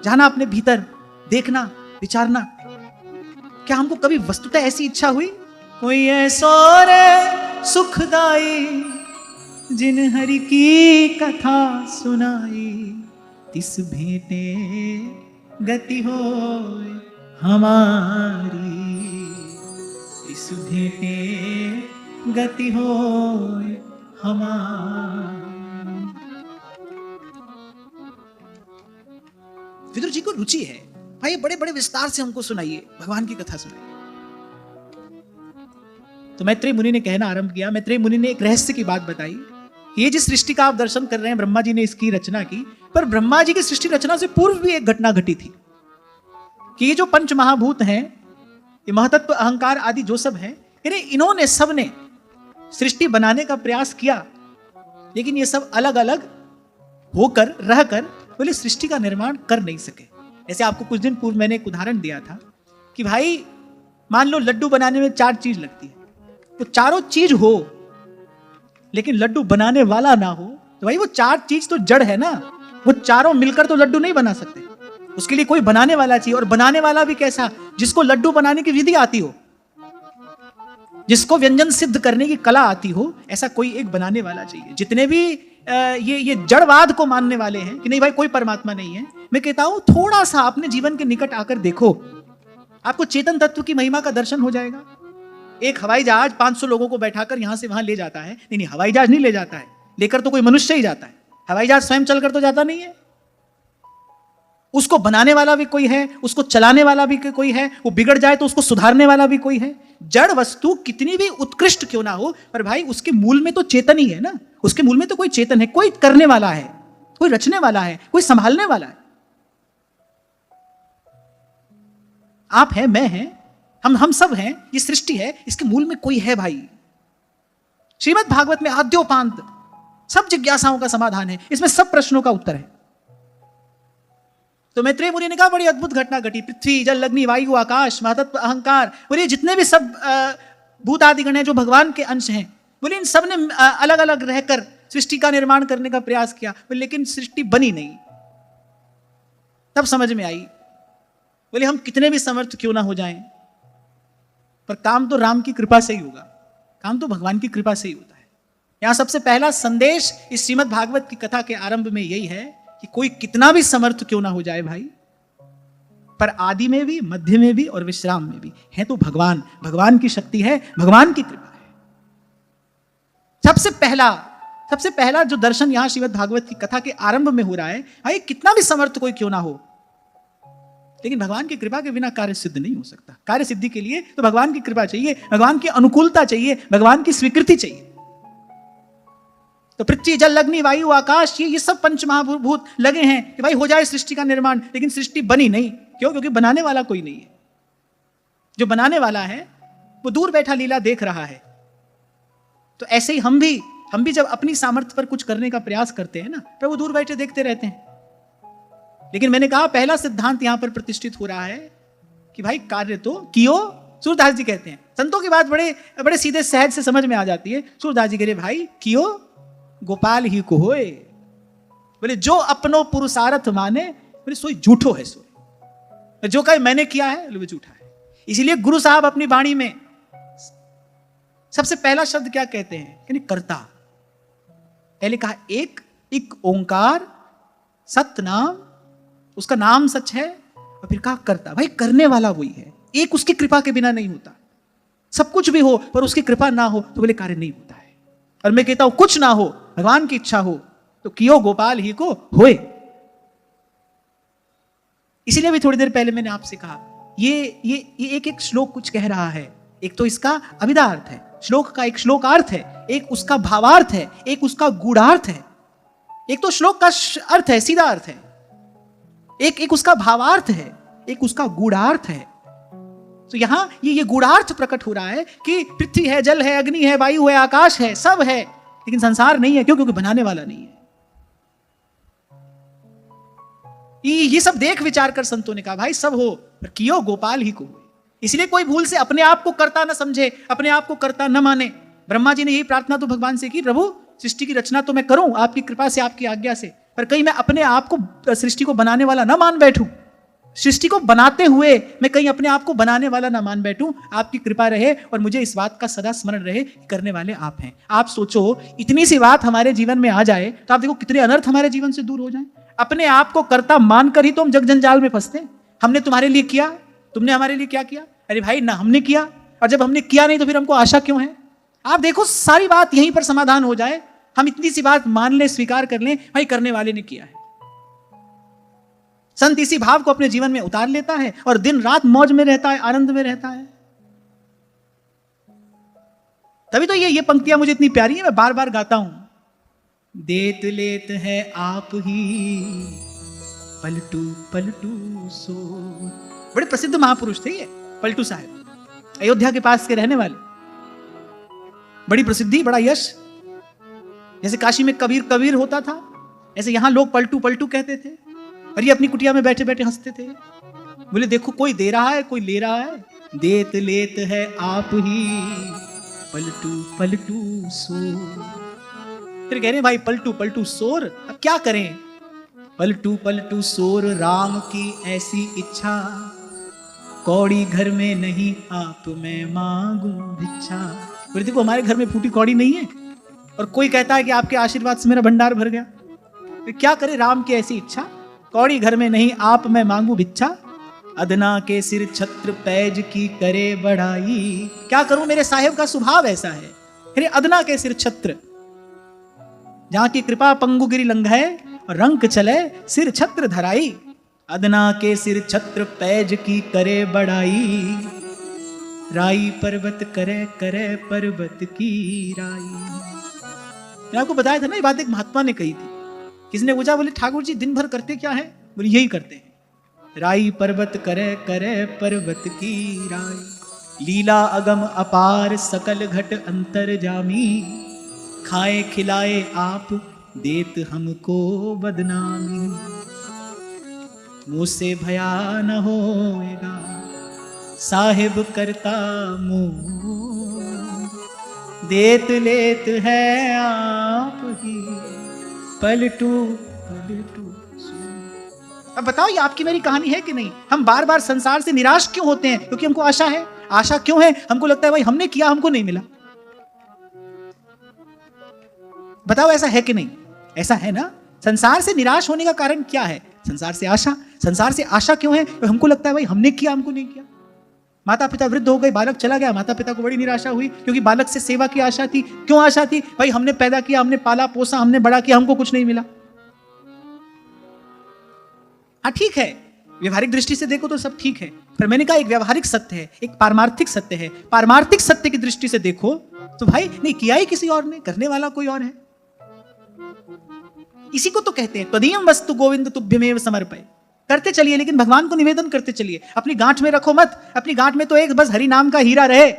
जाना अपने भीतर, देखना, विचारना, क्या हमको कभी वस्तुतः ऐसी इच्छा हुई? कोई ऐसो रे सुखदाई जिन हरि की कथा सुनाई, तिस भेंटे गति हो हमारी, तिस भेंटे गति हो हमारी। विदुर जी को रुचि है, भाई बड़े बड़े विस्तार से हमको सुनाइए, भगवान की कथा सुनाइए। तो मैत्रेय मुनि ने कहना आरंभ किया। मैत्रेय मुनि ने एक रहस्य की बात बताई। ये जिस सृष्टि का आप दर्शन कर रहे हैं, ब्रह्मा जी ने इसकी रचना की, पर ब्रह्मा जी की सृष्टि रचना से पूर्व भी एक घटना घटी थी कि ये जो पंच महाभूत हैं, ये महतत्व, अहंकार आदि जो सब हैं, इन्होंने सब ने सृष्टि बनाने का प्रयास किया, लेकिन ये सब अलग अलग होकर रहकर बोले सृष्टि का निर्माण कर नहीं सके। ऐसे आपको कुछ दिन पूर्व मैंने एक उदाहरण दिया था कि भाई मान लो लड्डू बनाने में 4 चीज लगती है, तो चारों चीज हो लेकिन लड्डू बनाने वाला ना हो, तो भाई वो 4 चीज तो जड़ है ना, वो चारों मिलकर तो लड्डू नहीं बना सकते। उसके लिए कोई बनाने वाला चाहिए, और बनाने वाला भी कैसा? जिसको लड्डू बनाने की विधि आती हो, जिसको व्यंजन सिद्ध करने की कला आती हो, ऐसा कोई एक बनाने वाला चाहिए। जितने भी ये जड़वाद को मानने वाले हैं कि नहीं भाई कोई परमात्मा नहीं है, मैं कहता हूं थोड़ा सा अपने जीवन के निकट आकर देखो, आपको चेतन तत्व की महिमा का दर्शन हो जाएगा। एक हवाई जहाज 500 लोगों को बैठाकर यहां से वहां ले जाता है। नहीं, हवाई जहाज नहीं ले जाता है, लेकर तो कोई मनुष्य ही जाता है। हवाई जहाज स्वयं चलकर तो जाता नहीं है। उसको बनाने वाला भी कोई है, उसको चलाने वाला भी कोई है, वो बिगड़ जाए तो उसको सुधारने वाला भी कोई है। जड़ वस्तु कितनी भी उत्कृष्ट क्यों ना हो, पर भाई उसके मूल में तो चेतन ही है ना, उसके मूल में तो कोई चेतन है, कोई करने वाला है, कोई रचने वाला है, कोई संभालने वाला है। आप हैं, मैं हैं, हम सब हैं, ये सृष्टि है, इसके मूल में कोई है भाई। श्रीमद् भागवत में आद्योपांत सब जिज्ञासाओं का समाधान है, इसमें सब प्रश्नों का उत्तर है। तो मैत्रेय मुनि ने कहा बड़ी अद्भुत घटना घटी। पृथ्वी, जल, अग्नि, वायु, आकाश, महतत्व, अहंकार, बोले जितने भी सब भूत आदि गण हैं जो भगवान के अंश हैं, बोले इन सब ने अलग अलग रहकर सृष्टि का निर्माण करने का प्रयास किया, लेकिन सृष्टि बनी नहीं। तब समझ में आई, बोले हम कितने भी समर्थ क्यों ना हो जाएं, पर काम तो राम की कृपा से ही होगा, काम तो भगवान की कृपा से ही होता है। यहां सबसे पहला संदेश इस श्रीमद् भागवत की कथा के आरंभ में यही है कि कोई कितना भी समर्थ क्यों ना हो जाए भाई, पर आदि में भी, मध्य में भी और विश्राम में भी है तो भगवान। भगवान की शक्ति है, भगवान की कृपा है। सबसे पहला जो दर्शन यहां श्रीमद् भागवत की कथा के आरंभ में हो रहा है, भाई कितना भी समर्थ कोई क्यों ना हो, लेकिन भगवान की कृपा के बिना कार्य सिद्ध नहीं हो सकता। कार्य सिद्धि के लिए तो भगवान की कृपा चाहिए, भगवान की अनुकूलता चाहिए, भगवान की स्वीकृति चाहिए। तो पृथ्वी, जल, अग्नि, वायु, आकाश, ये सब पंच महाभूत लगे हैं कि भाई हो जाए सृष्टि का निर्माण, लेकिन सृष्टि बनी नहीं। क्यों? क्योंकि बनाने वाला कोई नहीं है। जो बनाने वाला है वो दूर बैठा लीला देख रहा है। तो ऐसे ही हम भी जब अपनी सामर्थ्य पर कुछ करने का प्रयास करते हैं ना, तो वो दूर बैठे देखते रहते हैं। लेकिन मैंने कहा पहला सिद्धांत यहां पर प्रतिष्ठित हो रहा है कि भाई कार्य तो कियो। सूरदास जी कहते हैं, संतों की बात बड़े बड़े सीधे सहज से समझ में आ जाती है। सूरदास जी कह रहे भाई कियो गोपाल ही को होए, बोले जो अपनो पुरुषार्थ माने, बोले सोई झूठो है, सोई जो कहे मैंने किया है वो झूठा है। इसीलिए गुरु साहब अपनी वाणी में सबसे पहला शब्द क्या कहते हैं? यानी कर्ता। पहले कहा एक ओंकार सत्य नाम, उसका नाम सच है, और फिर कहा कर्ता। भाई करने वाला वही है, एक उसकी कृपा के बिना नहीं होता। सब कुछ भी हो पर उसकी कृपा ना हो तो बोले कार्य नहीं होता है। और मैं कहता हूं कुछ ना हो, भगवान की इच्छा हो तो कियो गोपाल ही को होए। इसीलिए भी थोड़ी देर पहले मैंने आपसे कहा ये एक श्लोक कुछ कह रहा है। एक तो इसका अभिधार्थ है, श्लोक का एक श्लोकार्थ है, एक उसका भावार्थ है, एक उसका गूढ़ार्थ है। एक तो श्लोक का अर्थ है, सीधा अर्थ है, एक उसका भावार्थ है, एक उसका गूढ़ार्थ है। तो यहां ये गूढ़ार्थ प्रकट हो रहा है कि पृथ्वी है, जल है, अग्नि है, वायु है, आकाश है, सब है, लेकिन संसार नहीं है। क्यों? क्योंकि बनाने वाला नहीं है। ये सब देख विचार कर संतों ने कहा भाई सब हो पर कियो गोपाल ही को हुए। इसलिए कोई भूल से अपने आप को कर्ता न समझे, अपने आप को कर्ता न माने। ब्रह्मा जी ने यही प्रार्थना तो भगवान से की, प्रभु सृष्टि की रचना तो मैं करूं आपकी कृपा से, आपकी आज्ञा से, पर कहीं मैं अपने आप को सृष्टि को बनाने वाला ना मान बैठूं। सृष्टि को बनाते हुए मैं कहीं अपने आप को बनाने वाला ना मान बैठूं। आपकी कृपा रहे और मुझे इस बात का सदा स्मरण रहे, करने वाले आप हैं। आप सोचो इतनी सी बात हमारे जीवन में आ जाए तो आप देखो कितने अनर्थ हमारे जीवन से दूर हो जाए। अपने आप को कर्ता मानकर ही तो हम जग जंजाल में फंसते हैं। हमने तुम्हारे लिए किया, तुमने हमारे लिए क्या किया? अरे भाई ना हमने किया, और जब हमने किया नहीं तो फिर हमको आशा क्यों है? आप देखो सारी बात यहीं पर समाधान हो जाए। हम इतनी सी बात मान लें, स्वीकार कर लें, भाई करने वाले ने किया है। संत इसी भाव को अपने जीवन में उतार लेता है और दिन रात मौज में रहता है, आनंद में रहता है। तभी तो ये पंक्तियां मुझे इतनी प्यारी है, मैं बार बार गाता हूं। देत लेत है आप ही पलटू पलटू सो। बड़े प्रसिद्ध महापुरुष थे ये पलटू साहब, अयोध्या के पास के रहने वाले। बड़ी प्रसिद्धि, बड़ा यश। जैसे काशी में कबीर कबीर होता था, ऐसे यहां लोग पलटू पलटू कहते थे। और ये अपनी कुटिया में बैठे बैठे हंसते थे। बोले देखो कोई दे रहा है, कोई ले रहा है। देत लेत है आप ही पलटू पलटू सोर। फिर कह रहे भाई पलटू पलटू सोर, अब क्या करें? पलटू पलटू सोर राम की ऐसी इच्छा, कौड़ी घर में नहीं आप मैं मांगू भिक्षा। बोले देखो हमारे घर में फूटी कौड़ी नहीं है, और कोई कहता है कि आपके आशीर्वाद से मेरा भंडार भर गया। तो क्या करे? राम की ऐसी इच्छा, कौड़ी घर में नहीं आप मैं मांगू भिक्षा। अदना के सिर छत्र पैज की करे बढ़ाई। क्या करूं, मेरे साहेब का स्वभाव ऐसा है। अरे अदना के सिर छत्र, जहां की कृपा पंगुगिरी लंघाए और रंक चले सिर छत्र धराई। अदना के सिर छत्र पैज की करे बढ़ाई। राई पर्वत करे करे पर्वत की राई। मैं आपको बताया था ना, ये बात एक महात्मा ने कही थी। किसी ने पूछा, बोले ठाकुर जी दिन भर करते क्या है? बोले यही करते हैं। राई पर्वत करे करे पर्वत की राई। लीला अगम अपार सकल घट अंतर जामी। खाए खिलाए आप देत हमको बदनामी। मुँह से भया न होएगा साहिब करता मुँह। देत लेत है आप ही पलटू पलटू। अब बताओ ये आपकी मेरी कहानी है कि नहीं? हम बार बार संसार से निराश क्यों होते हैं? क्योंकि हमको आशा है। आशा क्यों है? हमको लगता है भाई हमने किया, हमको नहीं मिला। बताओ ऐसा है कि नहीं? ऐसा है ना। संसार से निराश होने का कारण क्या है? संसार से आशा। संसार से आशा क्यों है? तो हमको लगता है भाई हमने किया, हमको नहीं किया। माता पिता वृद्ध हो गए, बालक चला गया, माता पिता को बड़ी निराशा हुई क्योंकि बालक से सेवा की आशा थी। क्यों आशा थी? भाई हमने पैदा किया, हमने पाला पोसा, हमने बड़ा किया, हमको कुछ नहीं मिला। हाँ ठीक है, व्यवहारिक दृष्टि से देखो तो सब ठीक है, पर मैंने कहा एक व्यवहारिक सत्य है, एक पारमार्थिक सत्य है। पारमार्थिक सत्य की दृष्टि से देखो तो भाई नहीं किया ही किसी और ने, करने वाला कोई और है। इसी को तो कहते हैं त्वदीयं वस्तु गोविंद तुभ्यमेव समर्पय। करते चलिए, लेकिन भगवान को निवेदन करते चलिए। अपनी गांठ में रखो मत। अपनी गांठ में तो एक बस हरि नाम का हीरा रहे,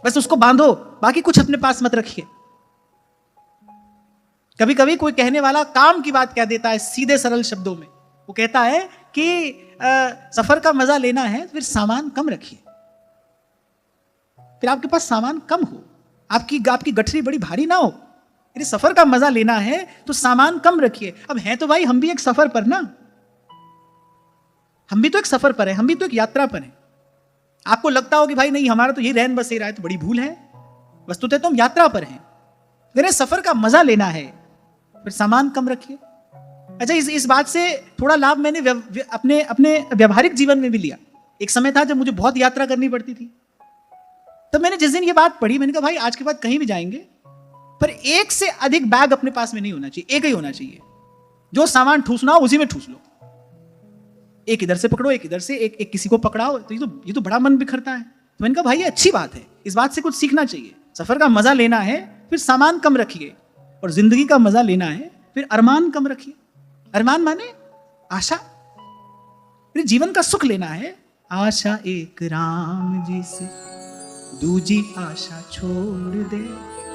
बस उसको बांधो, बाकी कुछ अपने पास मत रखिए। कभी कभी कोई कहने वाला काम की बात कह देता है सीधे सरल शब्दों में। वो कहता है कि सफर का मजा लेना है तो फिर सामान कम रखिए। फिर आपके पास सामान कम हो, आपकी गठरी बड़ी भारी ना हो। यदि सफर का मजा लेना है तो सामान कम रखिए। अब है तो भाई हम भी एक सफर पर ना, हम भी तो एक सफर पर है, हम भी तो एक यात्रा पर है। आपको लगता हो कि भाई नहीं हमारा तो ये रहन बसेरा है, तो बड़ी भूल है। वस्तुतः तो हम यात्रा पर हैं। अगर सफर का मजा लेना है फिर सामान कम रखिए। अच्छा, इस बात से थोड़ा लाभ मैंने अपने व्यवहारिक जीवन में भी लिया। एक समय था जब मुझे बहुत यात्रा करनी पड़ती थी, तब मैंने जिस दिन ये बात पढ़ी, मैंने कहा भाई आज के बाद कहीं भी जाएंगे पर एक से अधिक बैग अपने पास में नहीं होना चाहिए, एक ही होना चाहिए। जो सामान ठूसना हो उसी में ठूस लो। एक इधर से पकड़ो, एक इधर से, एक किसी को पकड़ाओ, तो ये तो बड़ा मन बिखरता है। तो मैंने कहा भाई ये अच्छी बात है, इस बात से कुछ सीखना चाहिए। सफर का मजा लेना है फिर सामान कम रखिए, और जिंदगी का मजा लेना है फिर अरमान कम रखिए। अरमान माने आशा। फिर जीवन का सुख लेना है, आशा एक राम जी से दूजी आशा छोड़ दे।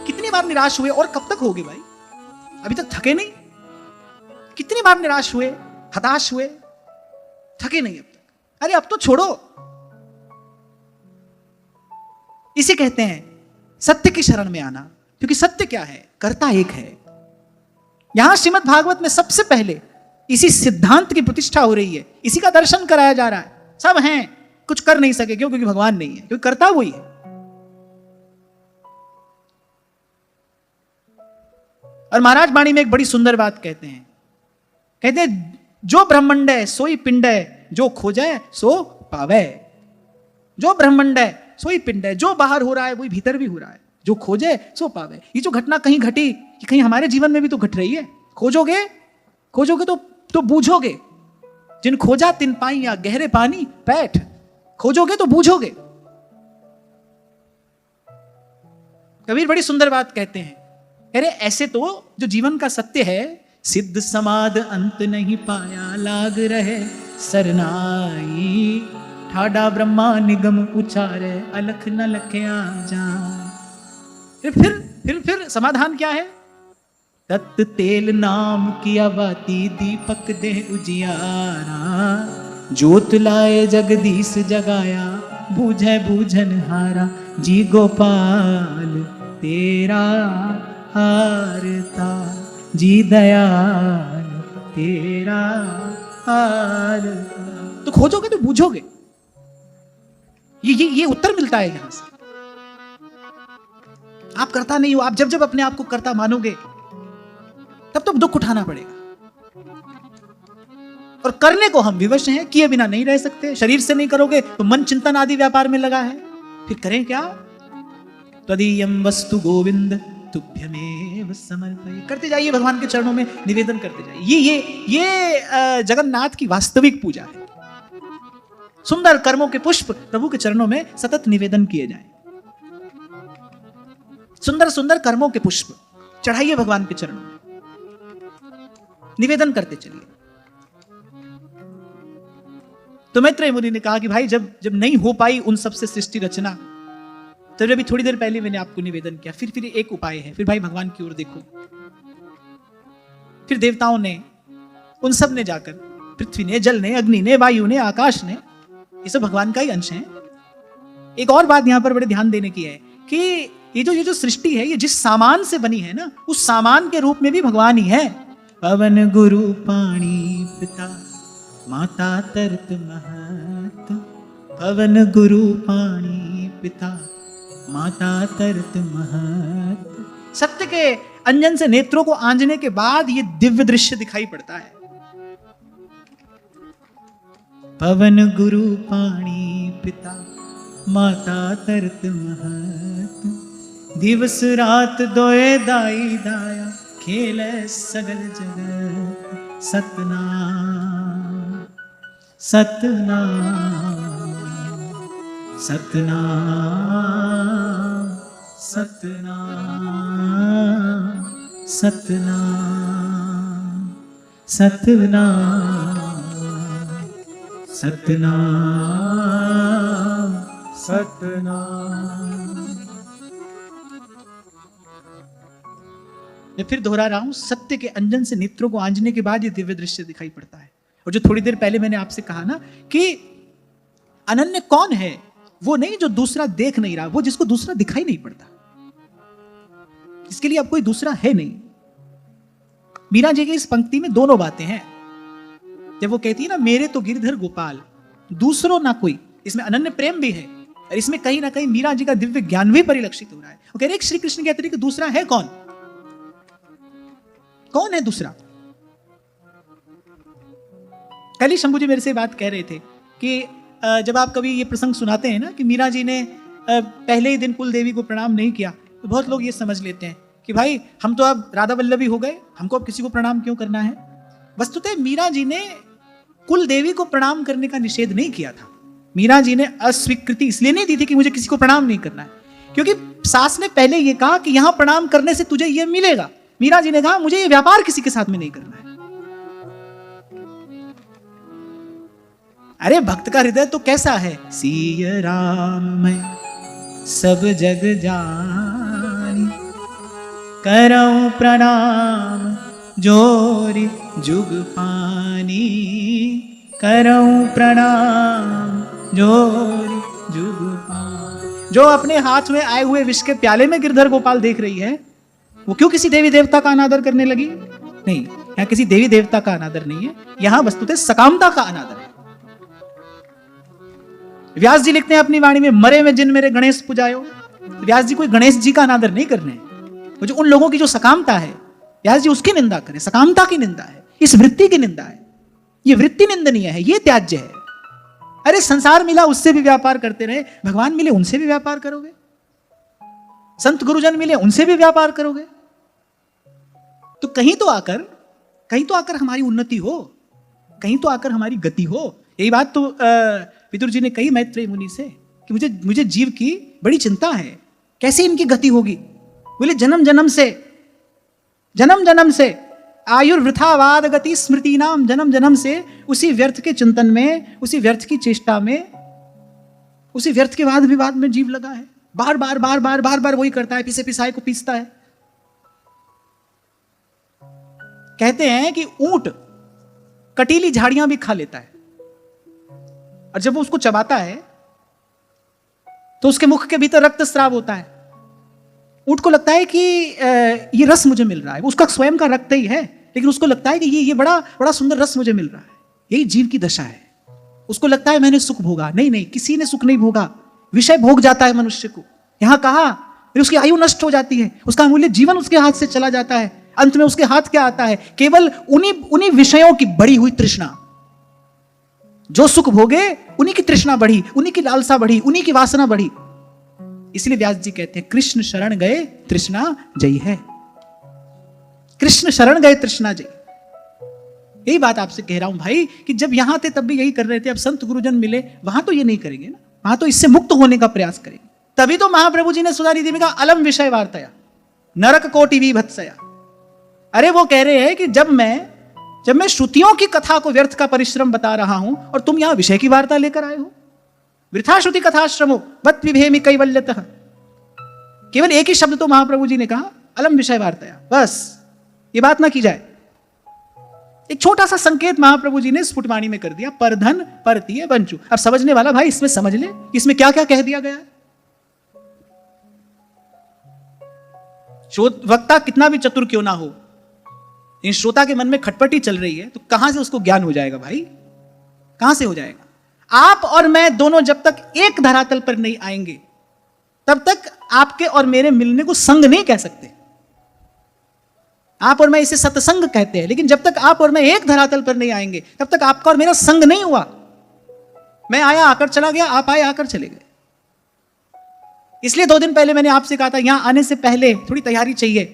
कितनी बार निराश हुए और कब तक होगे भाई? अभी तक थके नहीं? कितनी बार निराश हुए, हताश हुए, थके नहीं अब तक? अरे अब तो छोड़ो। इसे कहते हैं सत्य की शरण में आना, क्योंकि सत्य क्या है? कर्ता एक है। यहां श्रीमद् भागवत में सबसे पहले इसी सिद्धांत की प्रतिष्ठा हो रही है, इसी का दर्शन कराया जा रहा है। सब हैं, कुछ कर नहीं सके, क्यों? क्योंकि भगवान नहीं है, क्योंकि कर्ता वही है। और महाराज वाणी में एक बड़ी सुंदर बात कहते हैं जो ब्रह्मांड है सोई पिंड है, जो खोजे सो पावे। जो ब्रह्मांड है सोई पिंड है, जो बाहर हो रहा है वही भीतर भी हो रहा है, जो खोजे सो पावे। ये जो घटना कहीं घटी, कि कहीं हमारे जीवन में भी तो घट रही है। खोजोगे तो बूझोगे। जिन खोजा तिन पाइया गहरे पानी पैठ। खोजोगे तो बूझोगे। कबीर बड़ी सुंदर बात कहते हैं, अरे ऐसे तो जो जीवन का सत्य है, सिद्ध समाद अंत नहीं पाया, लाग रहे सरनाई, ठाडा ब्रह्मा निगम उचारे, अलख न लख्या जा। फिर समाधान क्या है? तत् तेल नाम किया बाती, दीपक दे उजियारा, ज्योत लाए जगदीश जगाया, बूझे बूझन हारा, जी गोपाल तेरा हारता, जी दयाल तेरा हारता। तो खोजोगे तो बूझोगे। ये उत्तर मिलता है यहां से। आप करता नहीं हो, आप जब अपने आप को करता मानोगे तब तो दुख उठाना पड़ेगा। और करने को हम विवश हैं, किए बिना नहीं रह सकते। शरीर से नहीं करोगे तो मन चिंतन आदि व्यापार में लगा है, फिर करें क्या? तदीयम वस्तु गोविंद तुभ्यमेव समर्पये। करते जाइए, भगवान के चरणों में निवेदन करते जाइए। ये जगन्नाथ की वास्तविक पूजा है। सुंदर कर्मों के पुष्प प्रभु के चरणों में सतत निवेदन किए जाएं। सुंदर सुंदर कर्मों के पुष्प चढ़ाइए भगवान के चरणों में, निवेदन करते चलिए। तो मैत्रेय मुनि ने कहा कि भाई जब नहीं हो पाई उन सब से सृष्टि रचना, तो अभी थोड़ी देर पहले मैंने आपको निवेदन किया, फिर एक उपाय है। फिर भाई भगवान की ओर देखो। फिर देवताओं ने, उन सब ने जाकर, पृथ्वी ने, जल ने, अग्नि ने, वायु ने, आकाश ने, ये सब भगवान का ही अंश है। एक और बात यहां पर बड़े ध्यान देने की है कि ये जो सृष्टि है, ये जिस सामान से बनी है ना, उस सामान के रूप में भी भगवान ही है। पवन गुरु पाणी पिता माता तरत महत, पवन गुरु पाणी पिता माता तरत महत। सत्य के अंजन से नेत्रों को आंजने के बाद ये दिव्य दृश्य दिखाई पड़ता है। पवन गुरु पाणी पिता माता तरत महत, दिवस रात दोए दाई दाया, खेले सगल जगत। सतनाम सतनाम सतनाम सतनाम सतनाम सतनाम सतनाम सतनाम। मैं फिर दोहरा रहा हूं, सत्य के अंजन से नेत्रों को आंजने के बाद ये दिव्य दृश्य दिखाई पड़ता है। और जो थोड़ी देर पहले मैंने आपसे कहा ना कि अनन्य कौन है? वो नहीं जो दूसरा देख नहीं रहा, वो जिसको दूसरा दिखाई नहीं पड़ता, इसके लिए अब कोई दूसरा है नहीं। मीरा जी की इस पंक्ति में दोनों बातें हैं। जब वो कहती है ना, मेरे तो गिरधर गोपाल, दूसरों ना कोई, इसमें अनन्य प्रेम भी है और इसमें कहीं ना कहीं मीरा जी का दिव्य ज्ञान भी परिलक्षित हो रहा है। वो कह रहे श्री कृष्ण के अतिरिक्त दूसरा है कौन? कौन है दूसरा? कल ही शंभू जी मेरे से बात कह रहे थे कि जब आप कभी ये प्रसंग सुनाते हैं ना कि मीरा जी ने पहले ही दिन कुल देवी को प्रणाम नहीं किया, तो बहुत लोग ये समझ लेते हैं कि भाई हम तो अब राधा वल्लभी हो गए, हमको अब किसी को प्रणाम क्यों करना है। वस्तुतः मीरा जी ने कुल देवी को प्रणाम करने का निषेध नहीं किया था। मीरा जी ने अस्वीकृति इसलिए नहीं दी थी कि मुझे किसी को प्रणाम नहीं करना है, क्योंकि सास ने पहले ये कहा कि यहां प्रणाम करने से तुझे ये मिलेगा। मीरा जी ने कहा मुझे ये व्यापार किसी के साथ में नहीं करना है। अरे भक्त का हृदय तो कैसा है, सीय राम मैं सब जग जानी, करऊं प्रणाम जोरी जुग पानी, करऊं प्रणाम जोरी जुग पानी। जो अपने हाथ में आए हुए विष के प्याले में गिरधर गोपाल देख रही है, वो क्यों किसी देवी देवता का अनादर करने लगी? नहीं, यहाँ किसी देवी देवता का अनादर नहीं है, यहाँ वस्तुतः सकामता का अनादर है। व्यास जी लिखते हैं अपनी वाणी में, मरे में जिन मेरे गणेश पुजायो। व्यास जी कोई गणेश जी का अनादर नहीं करने, वो जो उन लोगों की जो सकामता है, व्यास जी उसकी निंदा करें। सकामता की निंदा है, इस वृत्ति की निंदा है। ये वृत्ति निंदनीय है, ये त्याज्य है। अरे संसार मिला उससे भी व्यापार करते रहे, भगवान मिले उनसे भी व्यापार करोगे, संत गुरुजन मिले उनसे भी व्यापार करोगे, तो कहीं तो आकर हमारी उन्नति हो, कहीं तो आकर हमारी गति हो। यही बात तो विदुर जी ने कही मैत्रेय मुनि से कि मुझे जीव की बड़ी चिंता है, कैसे इनकी गति होगी। बोले जन्म जन्म से आयुर्वृथावाद गति स्मृति नाम, जन्म जन्म से उसी व्यर्थ के चिंतन में, उसी व्यर्थ की चेष्टा में, उसी व्यर्थ के वाद विवाद में जीव लगा है। बार बार वही करता है, पिसे पिसाए को पीसता है। कहते हैं कि ऊंट कटीली झाड़ियां भी खा लेता है, और जब वो उसको चबाता है तो उसके मुख के भीतर रक्त स्राव होता है। ऊंट को लगता है कि ये रस मुझे मिल रहा है, उसका स्वयं का रक्त ही है, लेकिन उसको लगता है कि ये बड़ा सुंदर रस मुझे मिल रहा है। यही जीव की दशा है। उसको लगता है मैंने सुख भोगा। नहीं, किसी ने सुख नहीं भोगा, विषय भोग जाता है मनुष्य को। यहां कहा, फिर उसकी आयु नष्ट हो जाती है, उसका अमूल्य जीवन उसके हाथ से चला जाता है। अंत में उसके हाथ क्या आता है? केवल उन्हीं विषयों की बढ़ी हुई तृष्णा। जो सुख भोगे उन्हीं की तृष्णा बढ़ी, उन्हीं की लालसा बढ़ी, उन्हीं की वासना बढ़ी। इसलिए व्यास जी कहते हैं कृष्ण शरण गए तृष्णा जयी है। कृष्ण शरण गए तृष्णा जयी। यही बात आपसे कह रहा हूं भाई कि जब यहां थे तब भी यही कर रहे थे, अब संत गुरुजन मिले वहां तो ये नहीं करेंगे ना, वहां तो इससे मुक्त होने का प्रयास करेंगे। तभी तो महाप्रभु जी ने सुधारी देवी का अलम विषय वार्ताया नरक कोटि विभत्सया। अरे वो कह रहे हैं कि जब मैं श्रुतियों की कथा को व्यर्थ का परिश्रम बता रहा हूं और तुम यहां विषय की वार्ता लेकर आए हो। वृथा श्रुति कथाश्रमो बत विभेमि कैवल्यतः। केवल एक ही शब्द तो महाप्रभु जी ने कहा, अलम विषय वार्ताया, बस ये बात ना की जाए। एक छोटा सा संकेत महाप्रभु जी ने स्फुटवाणी में कर दिया, परधन परतीय बंचू। अब समझने वाला भाई इसमें समझ ले, इसमें क्या क्या कह दिया गया है। वक्ता कितना भी चतुर क्यों ना हो, इन श्रोता के मन में खटपटी चल रही है, तो कहां से उसको ज्ञान हो जाएगा भाई? कहां से हो जाएगा? आप और मैं दोनों जब तक एक धरातल पर नहीं आएंगे तब तक आपके और मेरे मिलने को संग नहीं कह सकते। आप और मैं इसे सत्संग कहते हैं, लेकिन जब तक आप और मैं एक धरातल पर नहीं आएंगे तब तक आपका और मेरा संग नहीं हुआ। मैं आया आकर चला गया, आप आए आकर चले गए। इसलिए 2 दिन पहले मैंने आपसे कहा था यहां आने से पहले थोड़ी तैयारी चाहिए,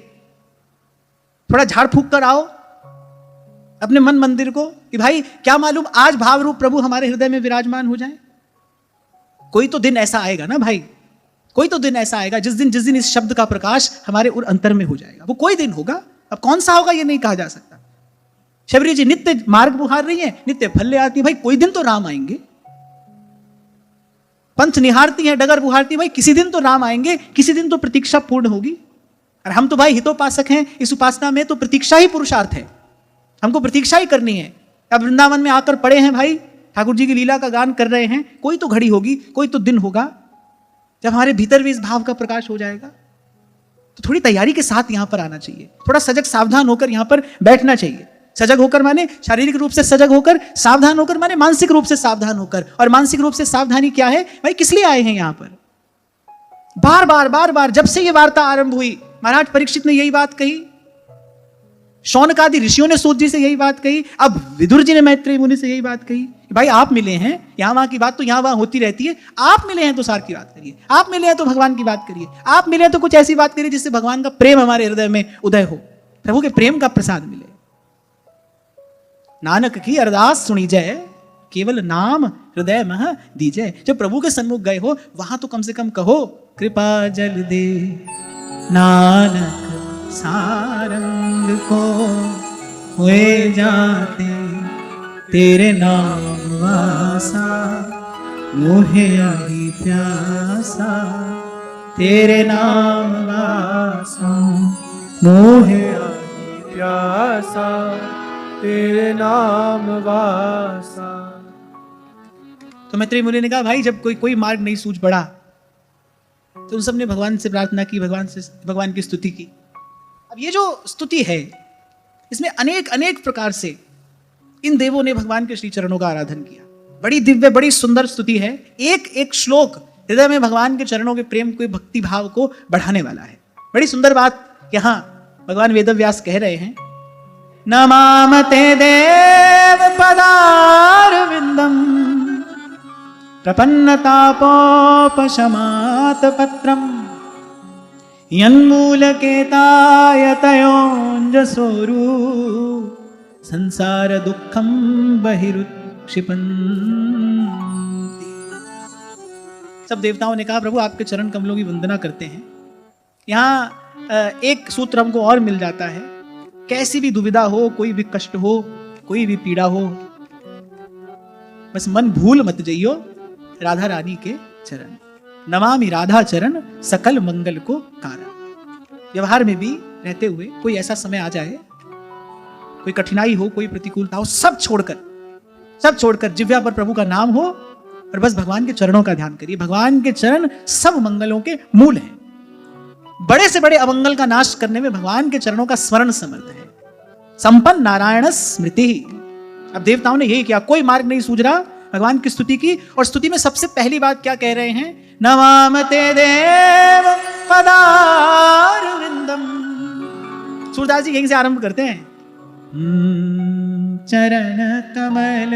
थोड़ा झाड़ फूक कर आओ अपने मन मंदिर को कि भाई क्या मालूम आज भाव रूप प्रभु हमारे हृदय में विराजमान हो जाए। कोई तो दिन ऐसा आएगा ना भाई, कोई तो दिन ऐसा आएगा जिस दिन इस शब्द का प्रकाश हमारे अंतर में हो जाएगा। वो कोई दिन होगा, अब कौन सा होगा ये नहीं कहा जा सकता। शबरी जी नित्य मार्ग बुहार रही है, नित्य फल ले आती है, भाई कोई दिन तो राम आएंगे। पंथ निहारती है, डगर बुहारती है, भाई किसी दिन तो राम आएंगे, किसी दिन तो प्रतीक्षा पूर्ण होगी। और हम तो भाई हितोपासक हैं, इस उपासना में तो प्रतीक्षा ही पुरुषार्थ है, हमको प्रतीक्षा ही करनी है। अब वृंदावन में आकर पड़े हैं भाई, ठाकुर जी की लीला का गान कर रहे हैं, कोई तो घड़ी होगी, कोई तो दिन होगा जब हमारे भीतर भी इस भाव का प्रकाश हो जाएगा। तो थोड़ी तैयारी के साथ यहां पर आना चाहिए, थोड़ा सजग सावधान होकर यहां पर बैठना चाहिए। सजग होकर माने शारीरिक रूप से सजग होकर, सावधान होकर माने मानसिक रूप से सावधान होकर। और मानसिक रूप से सावधानी क्या है भाई? किस लिए आए हैं यहां पर? बार बार जब से ये वार्ता आरंभ हुई, महाराज परीक्षित ने यही बात कही, शौनक आदि ऋषियों ने सूत जी से यही बात कही, अब विदुर जी ने मैत्रेय मुनि से यही बात कही। भाई आप मिले हैं, यहां वहां की बात तो यहां वहां होती रहती है, आप मिले हैं तो सार की बात करिए, आप मिले हैं तो भगवान की बात करिए, आप मिले हैं तो कुछ ऐसी बात करिए जिससे भगवान का प्रेम हमारे हृदय में उदय हो, प्रभु के प्रेम का प्रसाद मिले। नानक की अरदास सुनी जय, केवल नाम हृदय मह दीजय। जब प्रभु के सन्मुख गए हो वहां तो कम से कम कहो कृपा जल दे नानक सारंग को, हुए जाते तेरे नाम वासा, मोहे आही प्यासा, तेरे नाम वासा, मोहे आगी प्यासा तेरे नाम वासा। तो मैत्रेय मुनि ने कहा भाई जब कोई मार्ग नहीं सूझ पड़ा तो उन सब ने भगवान से प्रार्थना की, भगवान की स्तुति की। अब ये जो स्तुति है इसमें अनेक अनेक प्रकार से इन देवों ने भगवान के श्री चरणों का आराधन किया। बड़ी दिव्य बड़ी सुंदर स्तुति है। एक एक श्लोक हृदय में भगवान के चरणों के प्रेम को, भक्ति भाव को बढ़ाने वाला है। बड़ी सुंदर बात यहां भगवान वेदव्यास कह रहे हैं, नमामते देव पदारविंदम प्रपन्नतापोपशमात पत्रम यन्मूलकेतायतयोञ्जसोरु संसार दुःखं बहिरुत्क्षिपन्ति। सब देवताओं ने कहा प्रभु आपके चरण कमलों की वंदना करते हैं। यहाँ एक सूत्र हमको और मिल जाता है, कैसी भी दुविधा हो, कोई भी कष्ट हो, कोई भी पीड़ा हो, बस मन भूल मत जइयो राधा रानी के चरण। नमामि राधा चरण सकल मंगल को कारण। व्यवहार में भी रहते हुए कोई ऐसा समय आ जाए, कोई कठिनाई हो, कोई प्रतिकूलता हो, सब छोड़कर जिह्वा पर प्रभु का नाम हो और बस भगवान के चरणों का ध्यान करिए। भगवान के चरण सब मंगलों के मूल हैं। बड़े से बड़े अमंगल का नाश करने में भगवान के चरणों का स्मरण समर्थ है। संपन्न नारायण स्मृति। अब देवताओं ने यही किया, कोई मार्ग नहीं सूझ रहा, भगवान की स्तुति की। और स्तुति में सबसे पहली बात क्या कह रहे हैं, नमामते देव पदारविंदम। सूरदास जी यहीं से आरंभ करते हैं, चरण कमल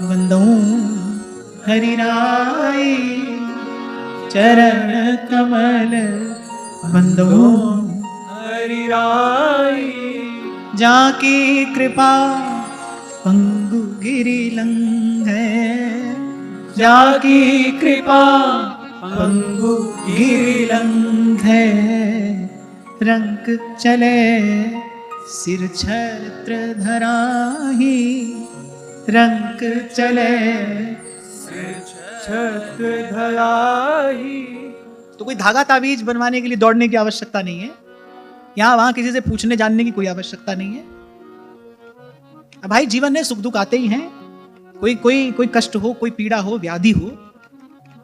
वंदो हरिराय, चरण कमल वंदो हरिराय, जाकी कृपा पंगु गिरि लंघै, जाकी कृपा पंगु गिरि लंघै, रंक चले सिर छत्र धराही, रंक चले सिर छत्र धराही। तो कोई धागा ताबीज बनवाने के लिए दौड़ने की आवश्यकता नहीं है, यहां वहां किसी से पूछने जानने की कोई आवश्यकता नहीं है। अब भाई जीवन में सुख दुख आते ही हैं, कोई कष्ट हो, कोई पीड़ा हो, व्याधि हो,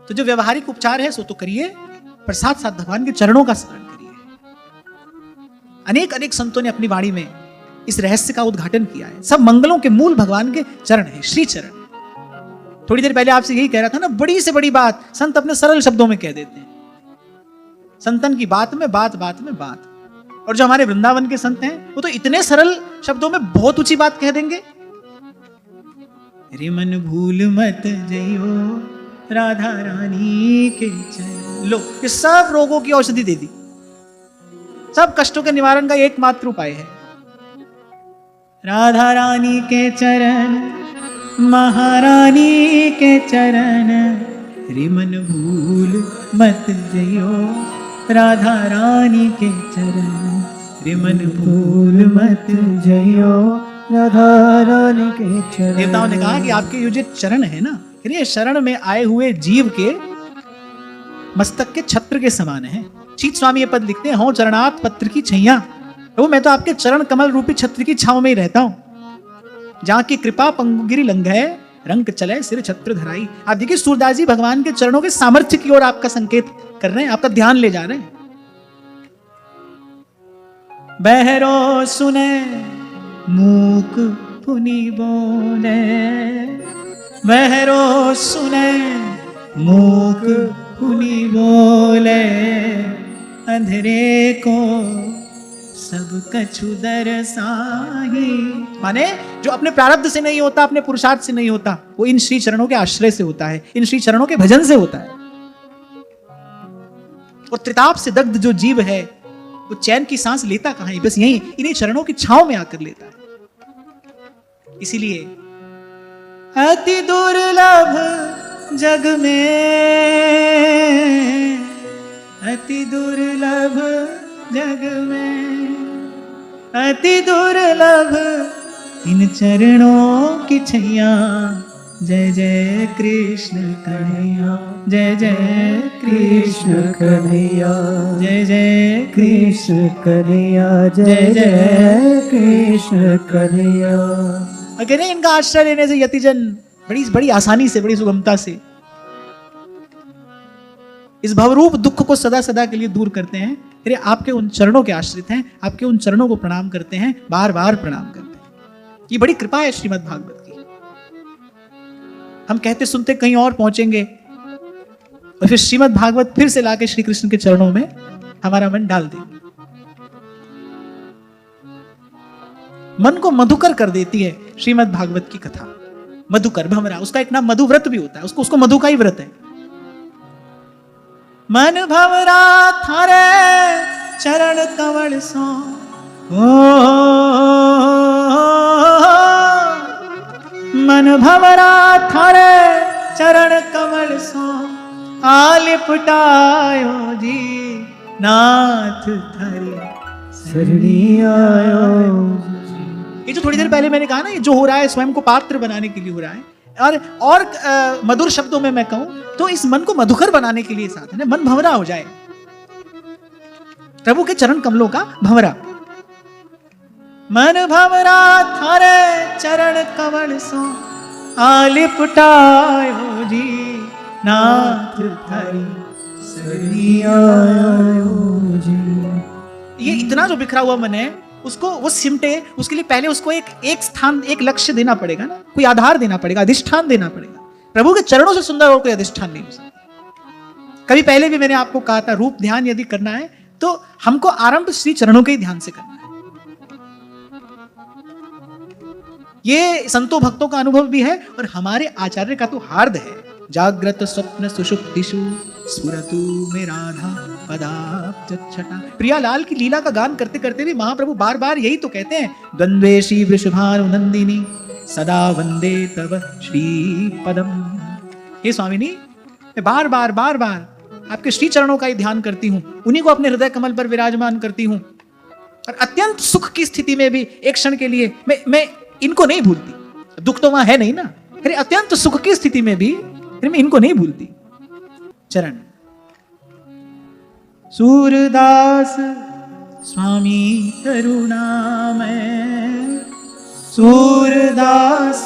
तो जो व्यवहारिक उपचार है सो तो करिए, पर साथ साथ भगवान के चरणों का स्मरण करिए। अनेक अनेक संतों ने अपनी वाणी में इस रहस्य का उद्घाटन किया है। सब मंगलों के मूल भगवान के चरण है, श्री चरण। थोड़ी देर पहले आपसे यही कह रहा था ना, बड़ी से बड़ी बात संत अपने सरल शब्दों में कह देते हैं। संतन की बात में बात, बात में बात। और जो हमारे वृंदावन के संत हैं वो तो इतने सरल शब्दों में बहुत ऊंची बात कह देंगे। रे मन भूल मत जइयो राधा रानी के चरण। लो, ये सब रोगों की औषधि दे दी, सब कष्टों के निवारण का एकमात्र उपाय है। राधा रानी के चरण, महारानी के चरण, रे मन भूल मत जइयो राधा रानी के चरण, रे मन भूल मत जइयो राधा रानी के चरण। देवताओं ने कहा कि आपके ये जो चरण है ना, ये शरण में आए हुए जीव के मस्तक के छत्र के समान है। शीत स्वामी ये पद लिखते हैं, हो चरणात पत्र की छैया। तो मैं तो आपके चरण कमल रूपी छत्र की छांव में ही रहता हूं, जहां की कृपा पंगुगिरी लंघै, रंग चले सिर छत्र धराई। आप देखिए सूरदास जी भगवान के चरणों के सामर्थ्य की ओर आपका संकेत कर रहे हैं, आपका ध्यान ले जा रहे हैं। बहरो सुने मूक पुनि बोले, बहरो सुने मूक पुनि बोले, अंधेरे को सब कछु दरसाही। माने जो अपने प्रारब्ध से नहीं होता, अपने पुरुषार्थ से नहीं होता, वो इन श्री चरणों के आश्रय से होता है, इन श्री चरणों के भजन से होता है। और त्रिताप से दग्ध जो जीव है वो चैन की सांस लेता कहां है, बस यही इन्हीं चरणों की छांव में आकर लेता है। इसीलिए अति दुर्लभ जग में, अति दुर्लभ जग में, अति दुर्लभ इन चरणों की छैया, जय जय कृष्ण कन्हैया, जय जय कृष्ण कन्हैया, जय जय कृष्ण कन्हैया, जय जय कृष्ण कन्हैया। अगर इनका आश्रय लेने से यतिजन बड़ी बड़ी आसानी से, बड़ी सुगमता से इस भवरूप दुख को सदा सदा के लिए दूर करते हैं। अरे आपके उन चरणों के आश्रित हैं, आपके उन चरणों को प्रणाम करते हैं, बार बार प्रणाम करते हैं। ये बड़ी कृपा है श्रीमद् भागवत की। हम कहते सुनते कहीं और पहुंचेंगे और फिर श्रीमद् भागवत फिर से लाके श्री कृष्ण के चरणों में हमारा मन डाल देंगे। मन को मधुकर कर देती है श्रीमद् भागवत की कथा। मधुकर भंवरा, उसका एक नाम मधुव्रत भी होता है, उसको मधु का ही व्रत है। मन भंवरा थारे चरण कमल सो, मन भंवरा थारे चरण कमल सो, आलिपटायो जी नाथ थारी शरणी आयो। ये जो थोड़ी देर पहले मैंने कहा ना, ये जो हो रहा है स्वयं को पात्र बनाने के लिए हो रहा है। और मधुर शब्दों में मैं कहूं तो इस मन को मधुकर बनाने के लिए साथ है ना, मन भंवरा हो जाए प्रभु के चरण कमलों का भंवरा। मन भंवरा थारे चरण कमल सो, आलिपटायो जी नाथ थारी शरणी आयो जी। ये इतना जो बिखरा हुआ मन है उसको वो सिमटे, उसके लिए पहले उसको एक स्थान, एक लक्ष्य देना पड़ेगा ना, कोई आधार देना पड़ेगा, अधिष्ठान देना पड़ेगा। प्रभु के चरणों से सुंदर और कोई अधिष्ठान नहीं हो सकता। कभी पहले भी मैंने आपको कहा था, रूप ध्यान यदि करना है तो हमको आरंभ श्री चरणों के ही ध्यान से करना है। ये संतों भक्तों का अनुभव भी है और हमारे आचार्य का तो हार्द है। जाग्रत स्वप्न सुषुप्तिषु स्फुरतु में राधा पदाब्जच्छटा। प्रियालाल की लीला का गान करते करते भी महाप्रभु बार बार यही तो कहते हैं, द्वंद्वेशी वृषभानु नंदिनी सदा वंदे तव श्री पदम। हे स्वामिनी, मैं बार बार आपके श्री चरणों का ही ध्यान करती हूँ, उन्हीं को अपने हृदय कमल पर विराजमान करती हूँ और अत्यंत सुख की स्थिति में भी एक क्षण के लिए मैं इनको नहीं भूलती। दुख तो वहां है नहीं ना, अरे अत्यंत सुख की स्थिति में भी फिर मैं इनको नहीं भूलती। चरण सूरदास स्वामी करुणामय, सूरदास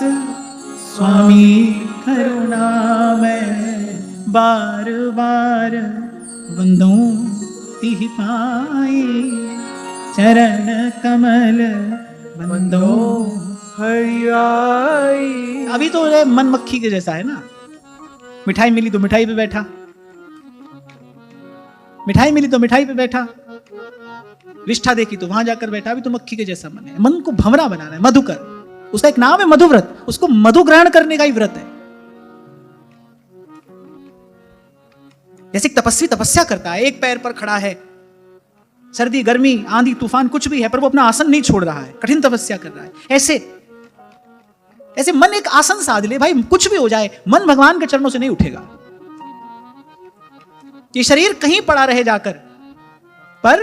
स्वामी करुणामय, बार बार वंदो तिहि पाई, चरण कमल वंदो हरियाई। अभी तो मन मक्खी के जैसा है ना, मिठाई मिली तो मिठाई पे बैठा, मिठाई मिली तो मिठाई पे बैठा, विष्ठा देखी तो वहां जाकर बैठा। अभी तो मक्खी के जैसा मन है। मन को भंवरा बनाना है, मधुकर। उसका एक नाम है मधुव्रत, उसको मधु ग्रहण करने का ही व्रत है। जैसे तपस्वी तपस्या करता है, एक पैर पर खड़ा है, सर्दी गर्मी आंधी तूफान कुछ भी है पर वो अपना आसन नहीं छोड़ रहा है, कठिन तपस्या कर रहा है। ऐसे मन एक आसन साध ले भाई, कुछ भी हो जाए मन भगवान के चरणों से नहीं उठेगा। ये शरीर कहीं पड़ा रहे जाकर, पर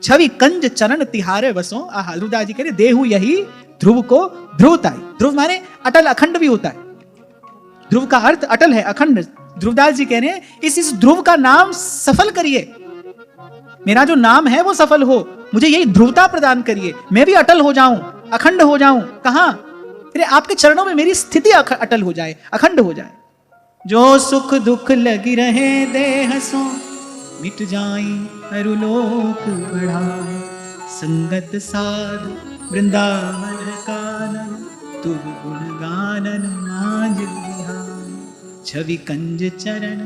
छवि कंज चरण तिहारे बसो। आहा, ध्रुवदास जी कह रहे देहु यही ध्रुव को ध्रुवताई। ध्रुव माने अटल अखंड भी होता है, ध्रुव का अर्थ अटल है, अखंड। ध्रुवदास जी कह रहे हैं इस ध्रुव का नाम सफल करिए, मेरा जो नाम है वो सफल हो, मुझे यही ध्रुवता प्रदान करिए, मैं भी अटल हो जाऊं, अखंड हो जाऊं। कहां? अरे आपके चरणों में मेरी स्थिति अटल हो जाए, अखंड हो जाए। जो सुख दुख लगी रहे देह सो, मिट जाई अरुलोक बढ़ाए, संगत साध वृंदावन कानन, तुम गुण गानन नाज बिहार। छवि कंज चरण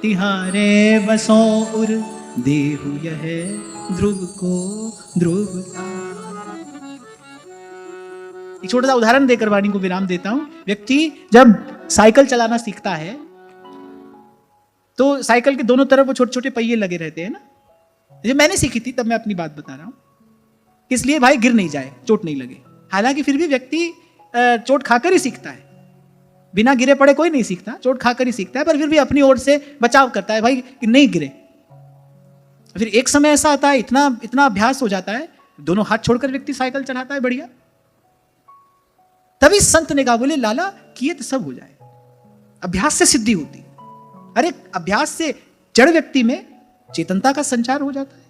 तिहारे बसो उर, देहु यह ध्रुव को ध्रुवता। एक छोटा सा उदाहरण देकर वाणी को विराम देता हूं। व्यक्ति जब साइकिल चलाना सीखता है तो साइकिल के दोनों तरफ वो छोटे छोटे पहिए लगे रहते हैं ना। जब मैंने सीखी थी तब मैं अपनी बात बता रहा हूं, इसलिए भाई गिर नहीं जाए, चोट नहीं लगे। हालांकि फिर भी व्यक्ति चोट खाकर ही सीखता है, बिना गिरे पड़े कोई नहीं सीखता, चोट खाकर ही सीखता है, पर फिर भी अपनी ओर से बचाव करता है भाई कि नहीं गिरे। फिर एक समय ऐसा आता है, इतना अभ्यास हो जाता है, दोनों हाथ छोड़कर व्यक्ति साइकिल चलाता है बढ़िया। तभी संत ने कहा, बोले लाला किए तो सब हो जाए। अभ्यास से सिद्धि होती है। अरे अभ्यास से जड़ व्यक्ति में चेतनता का संचार हो जाता है।